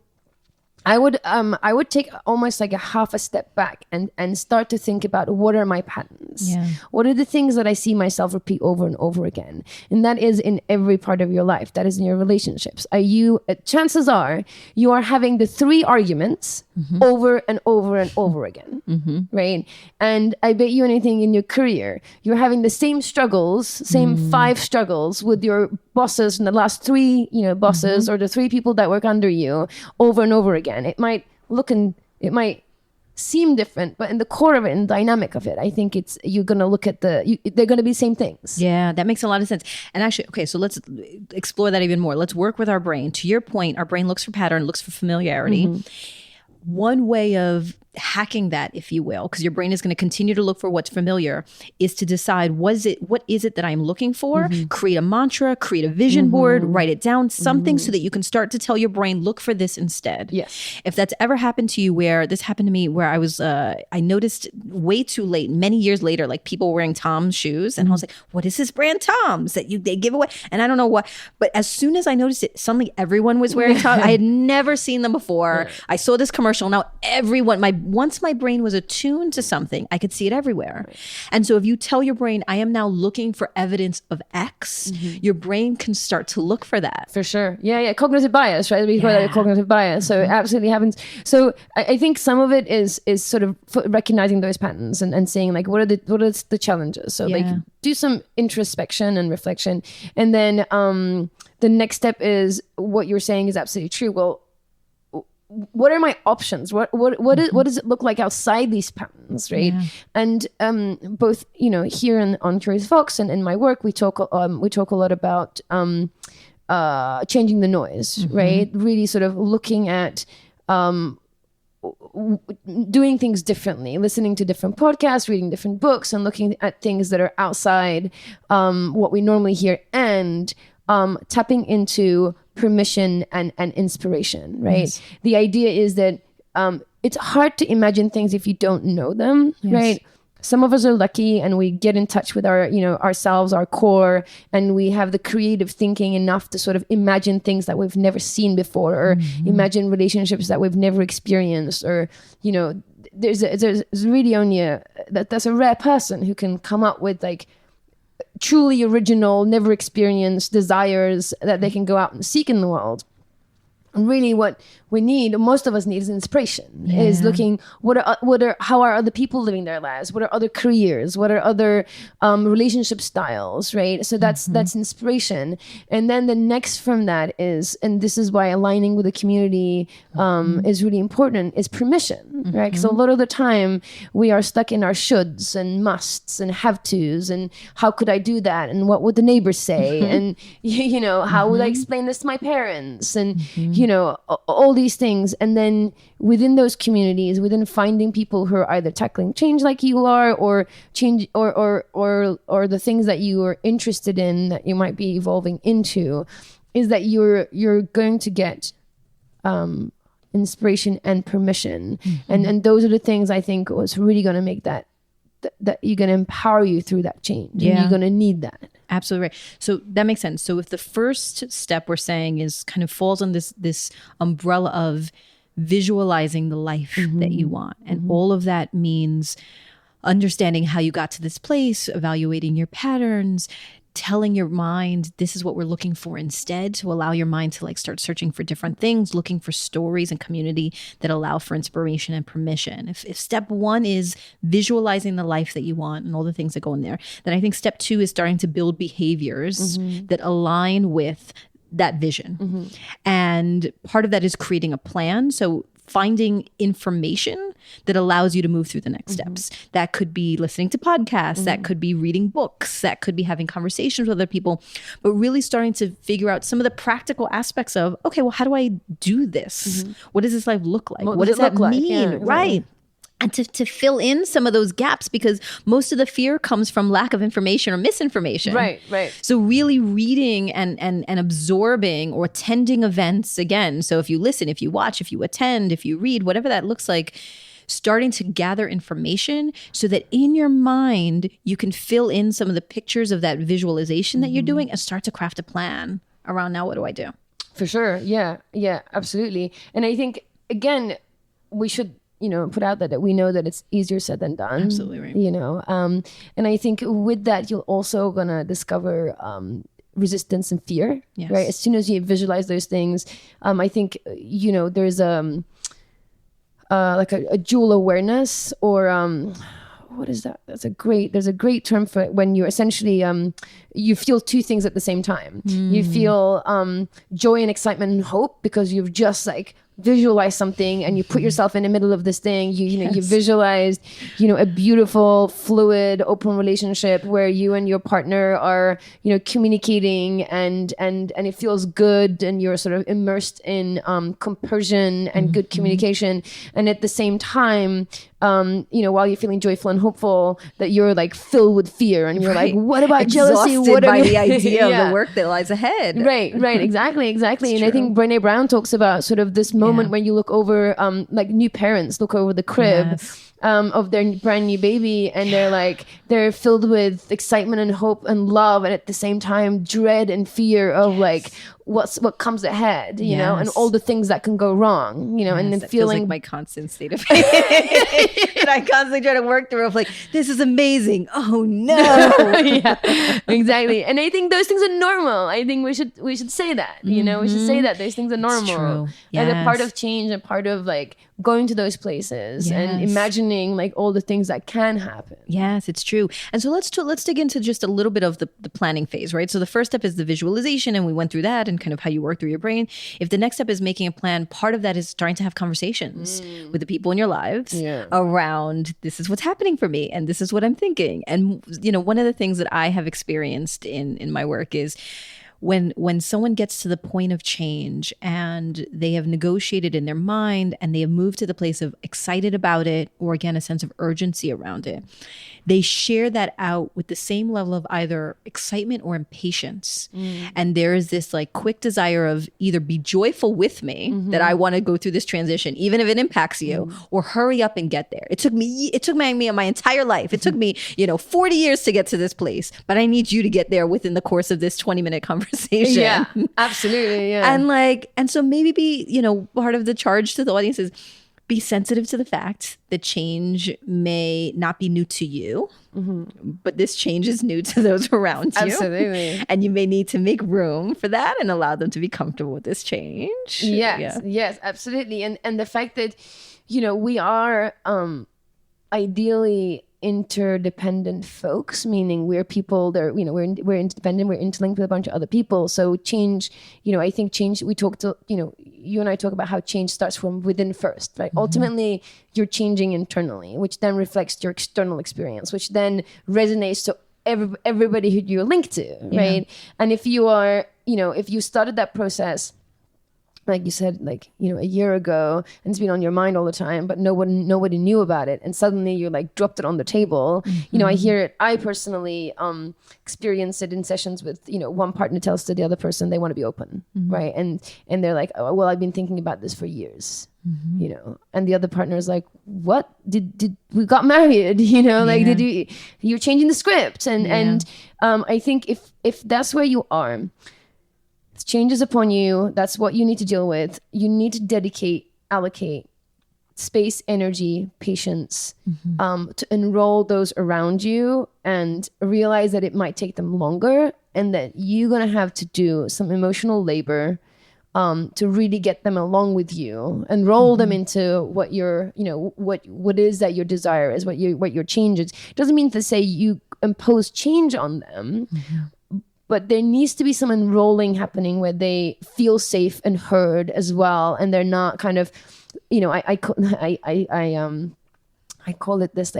I would take almost like a half a step back and start to think about, what are my patterns? Yeah. What are the things that I see myself repeat over and over again? And that is in every part of your life. That is in your relationships. Chances are you are having the 3 arguments over and over and over again, right? And I bet you anything in your career, you're having the same struggles, same 5 struggles with your bosses and the last 3, bosses or the 3 people that work under you over and over again. It might seem different, but in the core of it and dynamic of it, I think you're going to look at they're going to be the same things. Yeah, that makes a lot of sense. And actually, okay, so let's explore that even more. Let's work with our brain. To your point, our brain looks for pattern, looks for familiarity. One way of hacking that, if you will, because your brain is going to continue to look for what's familiar, is to decide what is it that I'm looking for? Create a mantra, create a vision board, write it down, something so that you can start to tell your brain, look for this instead. Yes. If that's ever happened to you, where this happened to me, where I was, I noticed way too late, many years later, like people wearing Tom's shoes, and I was like, what is this brand Tom's that they give away? And I don't know what, but as soon as I noticed it, suddenly everyone was wearing Tom's. I had never seen them before. I saw this commercial. Now everyone, once my brain was attuned to something, I could see it everywhere. Right. And so if you tell your brain, I am now looking for evidence of X, your brain can start to look for that. For sure. Yeah. Cognitive bias, right? We call that cognitive bias. So it absolutely happens. So I think some of it is sort of recognizing those patterns and saying like, what are the challenges? So like do some introspection and reflection. And then the next step is what you're saying is absolutely true. Well, what are my options? What does it look like outside these patterns, right? Yeah. And both, here on Curious Fox and in my work, we talk a lot about changing the noise, right? Really sort of looking at doing things differently, listening to different podcasts, reading different books, and looking at things that are outside what we normally hear, and tapping into permission and inspiration, right? Yes. The idea is that it's hard to imagine things if you don't know them, right? Some of us are lucky and we get in touch with our, ourselves, our core, and we have the creative thinking enough to sort of imagine things that we've never seen before, or imagine relationships that we've never experienced, or, there's really only that's a rare person who can come up with like truly original, never experienced desires that they can go out and seek in the world. And really what we need, most of us need, is inspiration, is looking, how are other people living their lives? What are other careers? What are other relationship styles, right? So that's inspiration. And then the next from that is, and this is why aligning with the community is really important, is permission, right? Because a lot of the time we are stuck in our shoulds and musts and have tos, and how could I do that? And what would the neighbors say? And, how would I explain this to my parents? And, all these things. And then within those communities, within finding people who are either tackling change like you are, or change, or the things that you are interested in that you might be evolving into, is that you're going to get inspiration and permission. And those are the things I think was really going to make that you're going to empower you through that change. And you're going to need that. Absolutely right. So that makes sense. So if the first step we're saying is kind of falls on this umbrella of visualizing the life that you want, and all of that means understanding how you got to this place, evaluating your patterns, telling your mind this is what we're looking for instead, to allow your mind to like start searching for different things, looking for stories and community that allow for inspiration and permission. If step one is visualizing the life that you want and all the things that go in there, then I think step two is starting to build behaviors that align with that vision. And part of that is creating a plan. So finding information that allows you to move through the next steps. That could be listening to podcasts, that could be reading books, that could be having conversations with other people, but really starting to figure out some of the practical aspects of, okay, well, how do I do this? What does this life look like? What does that mean? Yeah, exactly. Right. And to fill in some of those gaps, because most of the fear comes from lack of information or misinformation. Right. So really reading and absorbing or attending events again. So if you listen, if you watch, if you attend, if you read, whatever that looks like, starting to gather information so that in your mind, you can fill in some of the pictures of that visualization that you're doing and start to craft a plan around, now what do I do? For sure. Yeah, absolutely. And I think, again, we should put out that we know that it's easier said than done. Absolutely right. And I think with that, you're also gonna discover resistance and fear, right? As soon as you visualize those things, I think there's like a dual awareness, or what is that? There's a great term for it, when you essentially you feel two things at the same time. You feel joy and excitement and hope because you've just like visualize something and you put yourself in the middle of this thing. You visualized a beautiful, fluid, open relationship where you and your partner are communicating and it feels good, and you're sort of immersed in compersion and good communication, and at the same time while you're feeling joyful and hopeful, that you're like filled with fear, and you're like, what about jealousy? What by the idea of the work that lies ahead. Right, exactly. And I think Brené Brown talks about sort of this moment when you look over, like new parents look over the crib of their brand new baby, and they're filled with excitement and hope and love, and at the same time dread and fear of like what comes ahead, and all the things that can go wrong, and then feeling like my constant state of that I constantly try to work through of like, this is amazing. Oh no. Exactly. And I think those things are normal. I think we should say that, we should say that those things are normal. And a part of change, and part of like going to those places and imagining envisioning like all the things that can happen. Yes, it's true. And so let's dig into just a little bit of the planning phase, right? So the first step is the visualization, and we went through that and kind of how you work through your brain. If the next step is making a plan, part of that is starting to have conversations with the people in your lives around, this is what's happening for me and this is what I'm thinking. And, you know, one of the things that I have experienced in my work is when someone gets to the point of change and they have negotiated in their mind and they have moved to the place of excited about it, or again, a sense of urgency around it, they share that out with the same level of either excitement or impatience. And there is this like quick desire of either be joyful with me that I want to go through this transition, even if it impacts you, or hurry up and get there. It took me my entire life. It took me, 40 years to get to this place, but I need you to get there within the course of this 20-minute conversation. Yeah, absolutely. Yeah. And so maybe be, part of the charge to the audience is be sensitive to the fact that change may not be new to you, but this change is new to those around you. Absolutely. And you may need to make room for that and allow them to be comfortable with this change. Yes, absolutely. And the fact that, we are ideally interdependent folks, meaning we're people that we're independent, we're interlinked with a bunch of other people. So change, I think change, we talked to, you and I talk about how change starts from within first, right? Ultimately, you're changing internally, which then reflects your external experience, which then resonates to everybody who you're linked to, right? And if you are, if you started that process, like you said, a year ago, and it's been on your mind all the time, but nobody knew about it, and suddenly you dropped it on the table. I hear it. I personally experience it in sessions with, one partner tells to the other person they want to be open, right? And they're like, oh, well, I've been thinking about this for years, and the other partner is like, what? Did we got married? Did you're changing the script? And I think if that's where you are, changes upon you, that's what you need to deal with. You need to allocate space, energy, patience to enroll those around you, and realize that it might take them longer, and that you're going to have to do some emotional labor to really get them along with you, and roll them into what your, what is that your desire is, what your change is. It doesn't mean to say you impose change on them, but there needs to be some enrolling happening where they feel safe and heard as well, and they're not kind of, I call it this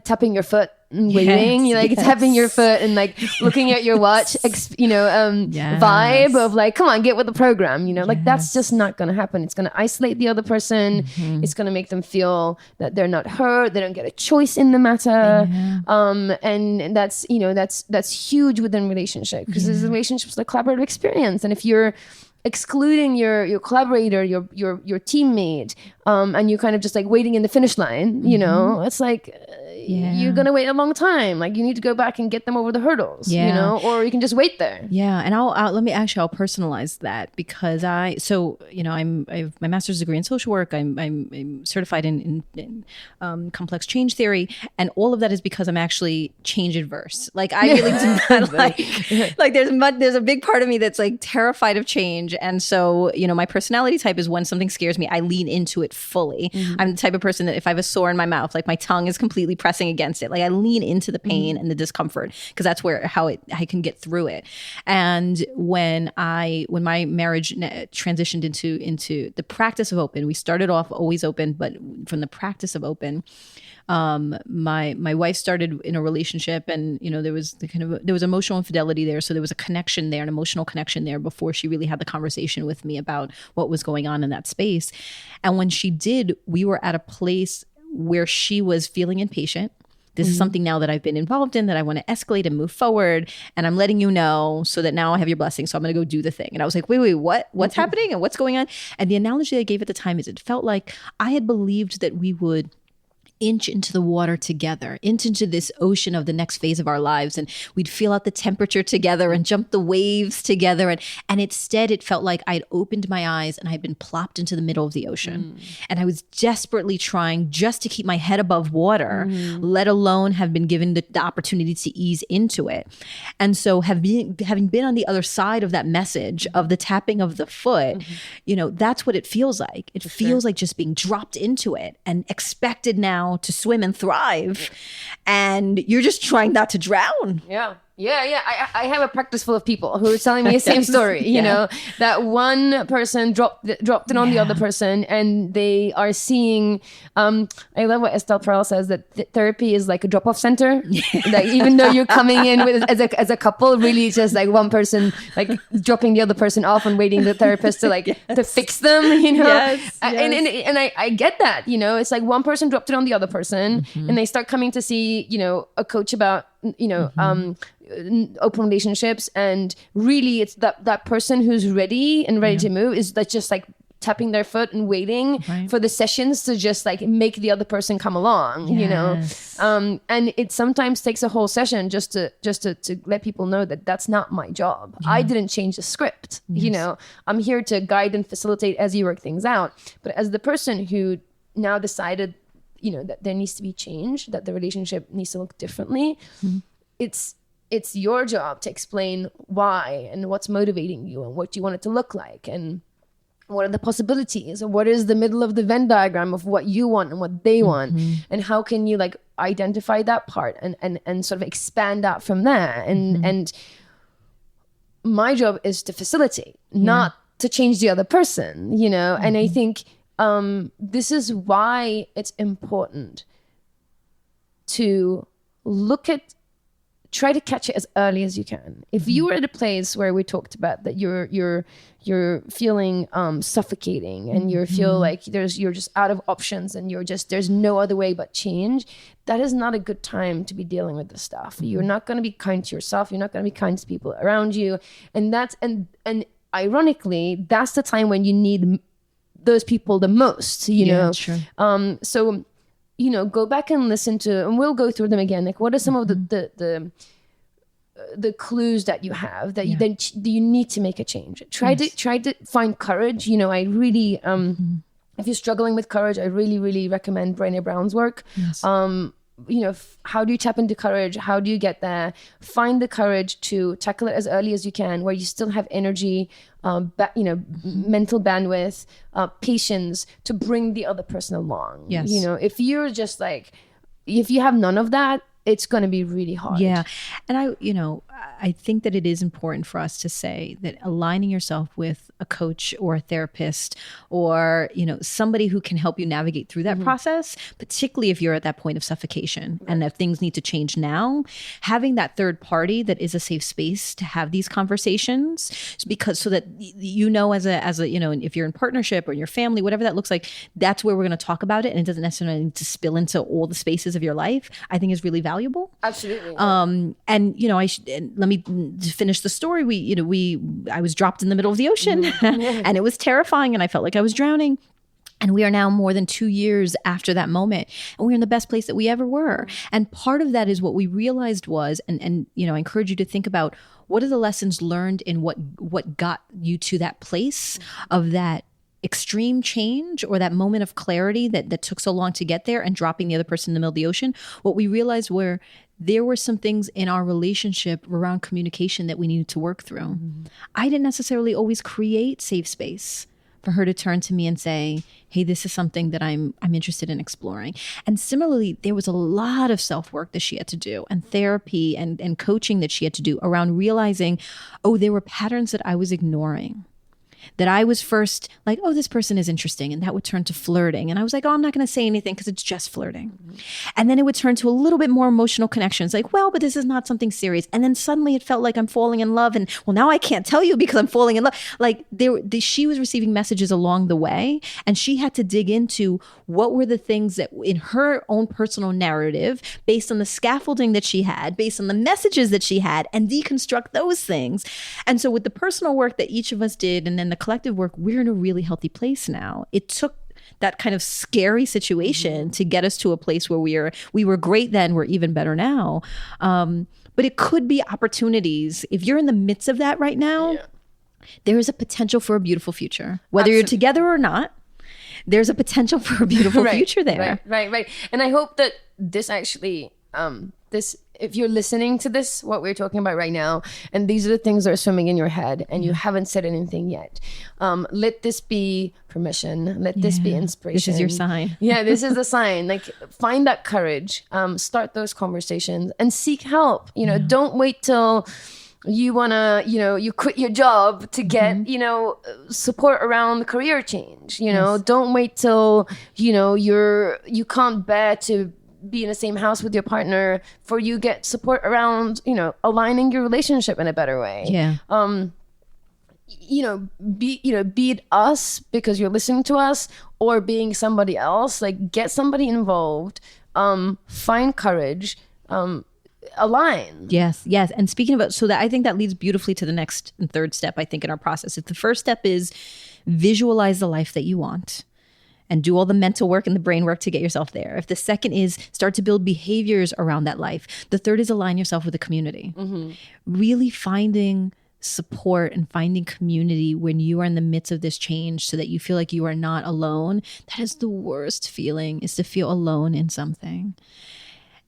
tapping your foot and waiting. Tapping your foot and looking at your watch, vibe of come on, get with the program. That's just not going to happen. It's going to isolate the other person. It's going to make them feel that they're not heard. They don't get a choice in the matter. And that's huge within relationship, because this relationship is a collaborative experience. And if you're excluding your collaborator, your teammate, and you're kind of just waiting in the finish line, it's you're gonna wait a long time. You need to go back and get them over the hurdles, or you can just wait there. And I'll personalize that, because I have my master's degree in social work. I'm certified in complex change theory, and all of that is because I'm actually change adverse. I really do not there's a big part of me that's terrified of change, and so my personality type is when something scares me, I lean into it fully. I'm the type of person that if I have a sore in my mouth, my tongue is completely pressing against it. I lean into the pain and the discomfort, because that's I can get through it. And when my marriage transitioned into the practice of open, we started off always open, but from the practice of open, my wife started in a relationship, and there was emotional infidelity there, so there was a connection there, an emotional connection there, before she really had the conversation with me about what was going on in that space. And when she did, we were at a place where she was feeling impatient. This is something now that I've been involved in, that I want to escalate and move forward, and I'm letting you know so that now I have your blessing, so I'm going to go do the thing. And I was like, wait, what's happening and what's going on? And the analogy I gave at the time is, it felt like I had believed that we would inch into the water together, into this ocean of the next phase of our lives, and we'd feel out the temperature together and jump the waves together, and instead it felt like I'd opened my eyes and I'd been plopped into the middle of the ocean, and I was desperately trying just to keep my head above water, let alone have been given the opportunity to ease into it. And so having been on the other side of that message of the tapping of the foot, that's what it feels like. It feels like just being dropped into it and expected now now to swim and thrive, and you're just trying not to drown. Yeah. I have a practice full of people who are telling me the same story. You know, that one person dropped it on the other person, and they are seeing. I love what Estelle Perel says, that therapy is like a drop-off center. Like, even though you're coming in with as a couple, really it's just like one person like dropping the other person off and waiting the therapist to to fix them. You know, and I get that. You know, it's like one person dropped it on the other person, and they start coming to see a coach about open relationships, and really it's that person who's ready to move is that just like tapping their foot and waiting for the sessions to just like make the other person come along. And it sometimes takes a whole session just to let people know that that's not my job. I didn't change the script. I'm here to guide and facilitate as you work things out, but as the person who now decided that there needs to be change, that the relationship needs to look differently, it's your job to explain why and what's motivating you and what you want it to look like and what are the possibilities, or what is the middle of the Venn diagram of what you want and what they want, and how can you like identify that part and sort of expand that from there. And my job is to facilitate, not to change the other person, and I think this is why it's important to try to catch it as early as you can. If you were at a place where we talked about that you're feeling suffocating and you feel like you're just out of options and there's no other way but change, that is not a good time to be dealing with this stuff. You're not going to be kind to yourself. You're not going to be kind to people around you, and ironically, that's the time when you need those people the most. Sure. So go back and listen to, and we'll go through them again. Like, what are some of the clues that you have that you need to make a change? Try to find courage. I really, if you're struggling with courage, I really, really recommend Brené Brown's work. Yes. How do you tap into courage? How do you get there? Find the courage to tackle it as early as you can, where you still have energy, mental bandwidth, patience to bring the other person along. Yes. If you're just like, if you have none of that, it's going to be really hard. Yeah. And I think that it is important for us to say that aligning yourself with a coach or a therapist or, somebody who can help you navigate through that process, particularly if you're at that point of suffocation and if things need to change now, having that third party that is a safe space to have these conversations, so that as a if you're in partnership or in your family, whatever that looks like, that's where we're going to talk about it, and it doesn't necessarily need to spill into all the spaces of your life, I think is really valuable. Absolutely. Let me finish the story. I was dropped in the middle of the ocean and it was terrifying and I felt like I was drowning. And we are now more than 2 years after that moment, and we're in the best place that we ever were. And part of that is what we realized was, and I encourage you to think about, what are the lessons learned in what got you to that place of that extreme change or that moment of clarity that took so long to get there and dropping the other person in the middle of the ocean. What we realized were there were some things in our relationship around communication that we needed to work through. I didn't necessarily always create safe space for her to turn to me and say, hey, this is something that I'm interested in exploring. And similarly, there was a lot of self-work that she had to do, and therapy and coaching that she had to do around realizing, there were patterns that I was ignoring. That I was first like, this person is interesting. And that would turn to flirting. And I was like, I'm not going to say anything because it's just flirting. And then it would turn to a little bit more emotional connections. Like, but this is not something serious. And then suddenly it felt like I'm falling in love. And now I can't tell you because I'm falling in love. Like she was receiving messages along the way. And she had to dig into what were the things that in her own personal narrative, based on the scaffolding that she had, based on the messages that she had, and deconstruct those things. And so with the personal work that each of us did, and then the collective work, we're in a really healthy place now. It took that kind of scary situation to get us to a place where we were great then, we're even better now. But it could be opportunities. If you're in the midst of that right now, there is a potential for a beautiful future. Whether you're together or not, there's a potential for a beautiful future there. Right. And I hope that this actually this, if you're listening to this, what we're talking about right now, and these are the things that are swimming in your head and you haven't said anything yet, let this be permission. Let this be inspiration. This is your sign. Yeah, this is the sign. Like, find that courage, start those conversations and seek help. You know, don't wait till you want to, you know, you quit your job to get, you know, support around career change. You know, don't wait till, you know, you can't bear to be in the same house with your partner for you get support around, you know, aligning your relationship in a better way. Yeah. You know, be it us because you're listening to us, or being somebody else. Like, get somebody involved, find courage, align. Yes. And speaking about, so that I think that leads beautifully to the next and third step, I think, in our process. If the first step is visualize the life that you want and do all the mental work and the brain work to get yourself there. If the second is start to build behaviors around that life. The third is align yourself with the community. Really finding support and finding community when you are in the midst of this change so that you feel like you are not alone. That is the worst feeling, is to feel alone in something.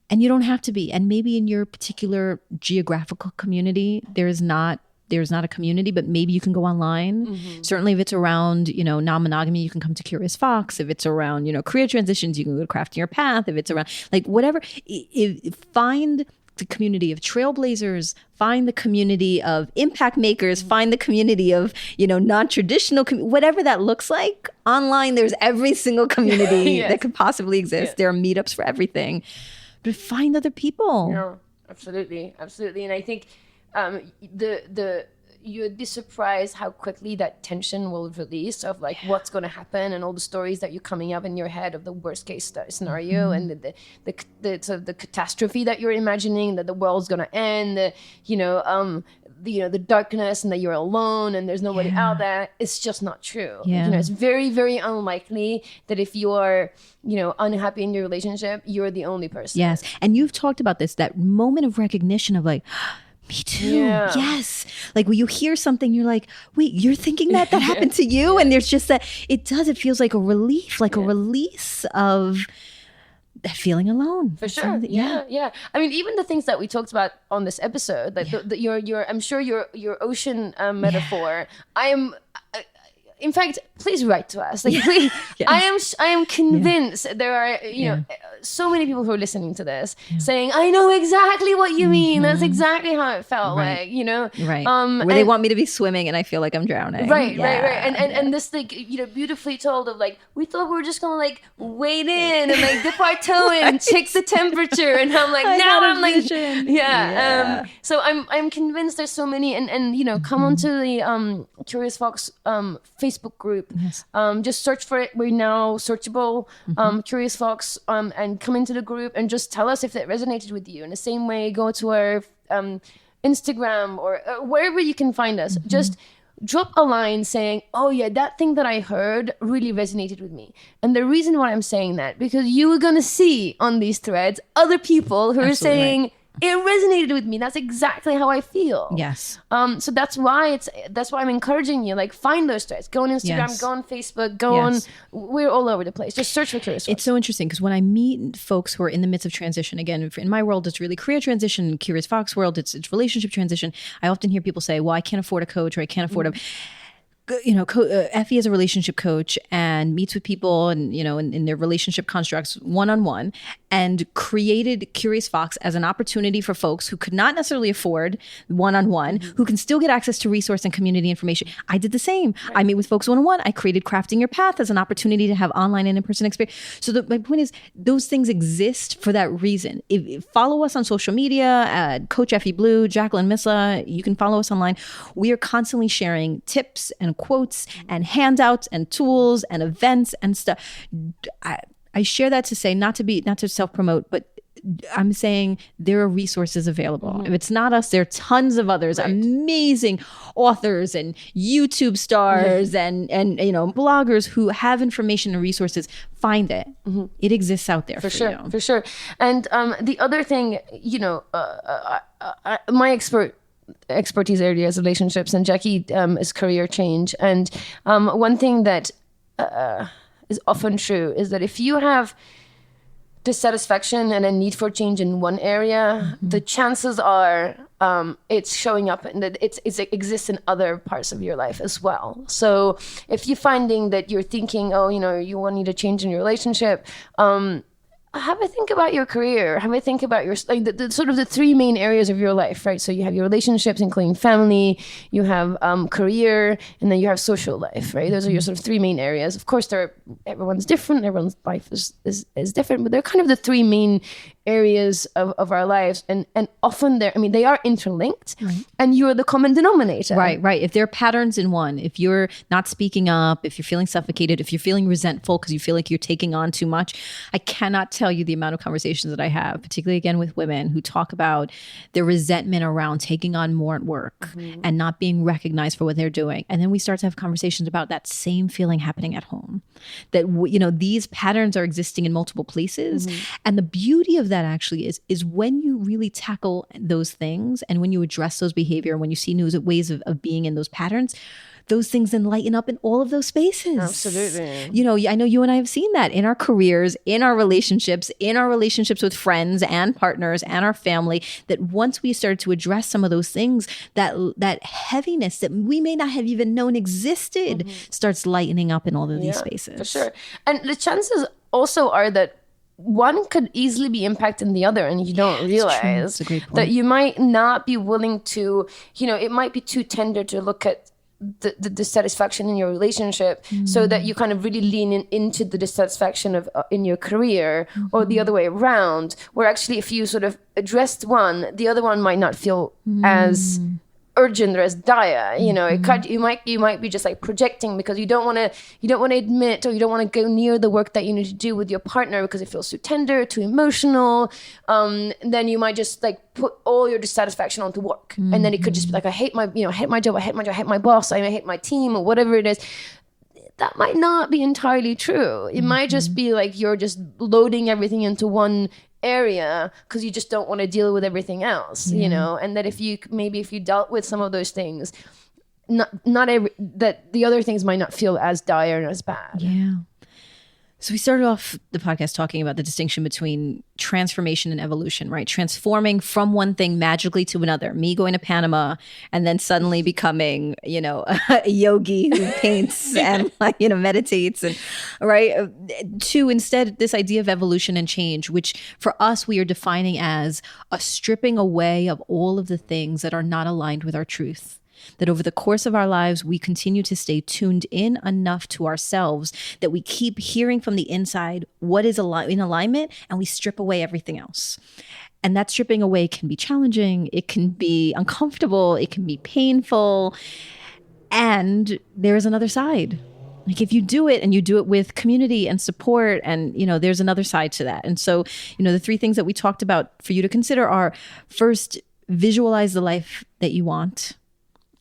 And you don't have to be. And maybe in your particular geographical community, there's not a community, but maybe you can go online. Certainly if it's around, you know, non-monogamy, you can come to Curious Fox. If it's around, you know, career transitions, you can go to Crafting Your Path. If it's around, like, whatever, find the community of trailblazers, find the community of impact makers, find the community of, you know, non-traditional, whatever that looks like. Online, there's every single community that could possibly exist. There are meetups for everything. But find other people. Yeah, absolutely. And I think you'd be surprised how quickly that tension will release of like what's going to happen, and all the stories that you're coming up in your head of the worst case scenario, and the sort of the catastrophe that you're imagining, that the world's going to end, the darkness, and that you're alone and there's nobody out there. It's just not true. Yeah. You know, it's very, very unlikely that if you are, you know, unhappy in your relationship, you're the only person. Yes. And you've talked about this, that moment of recognition of like, me too. Yeah. Yes. Like when you hear something, you're like, wait, you're thinking that happened to you? And there's just that, it feels like a relief, like a release of that feeling alone. For sure. Yeah. I mean, even the things that we talked about on this episode, like your I'm sure your ocean metaphor, in fact, please write to us. Like, please, I am convinced there are, you know, so many people who are listening to this saying, I know exactly what you mean. That's exactly how it felt like, you know. Right. Where they want me to be swimming and I feel like I'm drowning. Right. And this, like, you know, beautifully told of like, we thought we were just going to like wade in and like dip our toe in, check the temperature. And I'm like, now I'm like, so I'm convinced there's so many, and you know, come onto the Curious Fox Facebook group. Yes. Just search for it. We're now searchable, Curious Fox, and come into the group and just tell us if it resonated with you. In the same way, go to our Instagram or wherever you can find us. Just drop a line saying, oh yeah, that thing that I heard really resonated with me. And the reason why I'm saying that, because you are going to see on these threads other people who are saying, it resonated with me. That's exactly how I feel. Yes. So that's why I'm encouraging you. Like, find those threads. Go on Instagram. Go on Facebook. Go on. We're all over the place. Just search for Curious Fox. It's so interesting because when I meet folks who are in the midst of transition, again, in my world, it's really career transition. In Curious Fox world, it's relationship transition. I often hear people say, "Well, I can't afford a coach, or I can't afford a." You know, Effy is a relationship coach and meets with people and, you know, in their relationship constructs one-on-one, and created Curious Fox as an opportunity for folks who could not necessarily afford one-on-one, who can still get access to resource and community information. I did the same. Right. I meet with folks one-on-one. I created Crafting Your Path as an opportunity to have online and in-person experience. So my point is, those things exist for that reason. If follow us on social media, Coach Effy Blue, Jacqueline Missa, you can follow us online. We are constantly sharing tips and quotes and handouts and tools and events and stuff. I share that to say, not to self-promote, but I'm saying there are resources available. If it's not us, there are tons of others, amazing authors and YouTube stars and you know, bloggers who have information and resources. Find it. It exists out there for sure, you. For sure. And the other thing, you know, my expertise area is relationships, and Jackie is career change. And one thing that is often true is that if you have dissatisfaction and a need for change in one area, the chances are it's showing up and that it exists in other parts of your life as well. So if you're finding that you're thinking, oh, you want need a change in your relationship, have a think about your career. Have a think about your the sort of the three main areas of your life, right? So you have your relationships, including family. You have career, and then you have social life, right? Those are your sort of three main areas. Of course, everyone's different. Everyone's life is different, but they're kind of the three main areas of our lives, and often they are interlinked, and you're the common denominator. Right. If there are patterns in one, if you're not speaking up, if you're feeling suffocated, if you're feeling resentful because you feel like you're taking on too much, I cannot tell you the amount of conversations that I have, particularly again with women who talk about their resentment around taking on more at work and not being recognized for what they're doing. And then we start to have conversations about that same feeling happening at home, that these patterns are existing in multiple places. And the beauty of that actually is when you really tackle those things and when you address those behavior, when you see new ways of being in those patterns, those things then lighten up in all of those spaces. Absolutely. I know you and I have seen that in our careers, in our relationships with friends and partners and our family, that once we started to address some of those things, that heaviness that we may not have even known existed starts lightening up in all of these spaces. For sure. And the chances also are that one could easily be impacting the other, and you don't realize that you might not be willing to, it might be too tender to look at the dissatisfaction in your relationship, so that you kind of really lean into the dissatisfaction of in your career, or the other way around, where actually if you sort of addressed one, the other one might not feel as urgent or as dire. You might be just like projecting because you don't want to admit, or you don't want to go near the work that you need to do with your partner because it feels too tender, too emotional. Then you might just like put all your dissatisfaction onto work, and then it could just be like, I hate my job, I hate my boss, I hate my team, or whatever it is. That might not be entirely true. It might just be like you're just loading everything into one area because you just don't want to deal with everything else, and that if you dealt with some of those things, that the other things might not feel as dire and as bad. So we started off the podcast talking about the distinction between transformation and evolution, right? Transforming from one thing magically to another. Me going to Panama and then suddenly becoming, a yogi who paints and meditates, and right? To instead this idea of evolution and change, which for us we are defining as a stripping away of all of the things that are not aligned with our truth. That over the course of our lives, we continue to stay tuned in enough to ourselves that we keep hearing from the inside what is in alignment, and we strip away everything else. And that stripping away can be challenging. It can be uncomfortable. It can be painful. And there is another side. Like if you do it and you do it with community and support, and, there's another side to that. And so, the three things that we talked about for you to consider are, first, visualize the life that you want.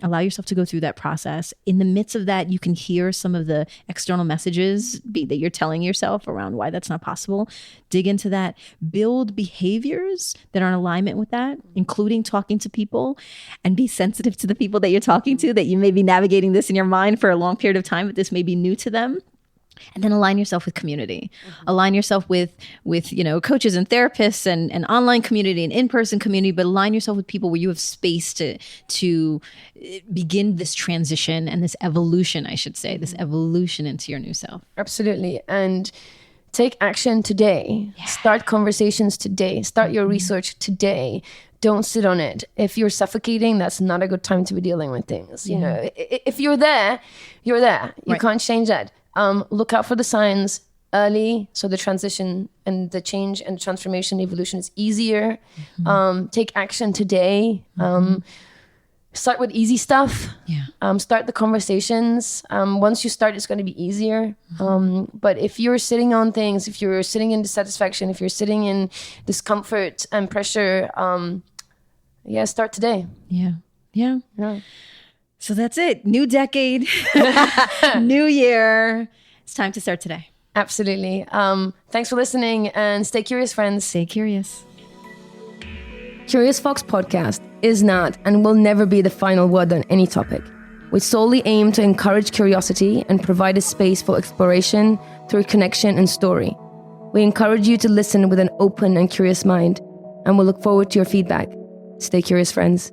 Allow yourself to go through that process. In the midst of that, you can hear some of the external messages that you're telling yourself around why that's not possible. Dig into that. Build behaviors that are in alignment with that, including talking to people, and be sensitive to the people that you're talking to, that you may be navigating this in your mind for a long period of time, but this may be new to them. And then align yourself with community. Align yourself with coaches and therapists and online community and in-person community, but align yourself with people where you have space to begin this transition and this evolution, I should say, this evolution into your new self. Absolutely. And take action today. Start conversations today. Start your research today. Don't sit on it. If you're suffocating, that's not a good time to be dealing with things. If you're there, you're there. You can't change that. Look out for the signs early, so the transition and the change and transformation, evolution is easier. Take action today. Start with easy stuff. Start the conversations. Once you start, it's going to be easier. But if you're sitting on things, if you're sitting in dissatisfaction, if you're sitting in discomfort and pressure, start today. Yeah. So that's it. New decade, new year. It's time to start today. Absolutely. Thanks for listening, and stay curious, friends. Stay curious. Curious Fox Podcast is not and will never be the final word on any topic. We solely aim to encourage curiosity and provide a space for exploration through connection and story. We encourage you to listen with an open and curious mind, and we'll look forward to your feedback. Stay curious, friends.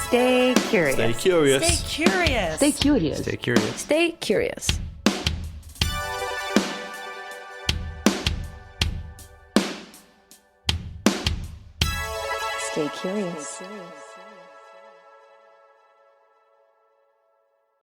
Stay curious. Stay curious. Stay curious. Stay curious. Stay curious. Stay curious. Stay curious.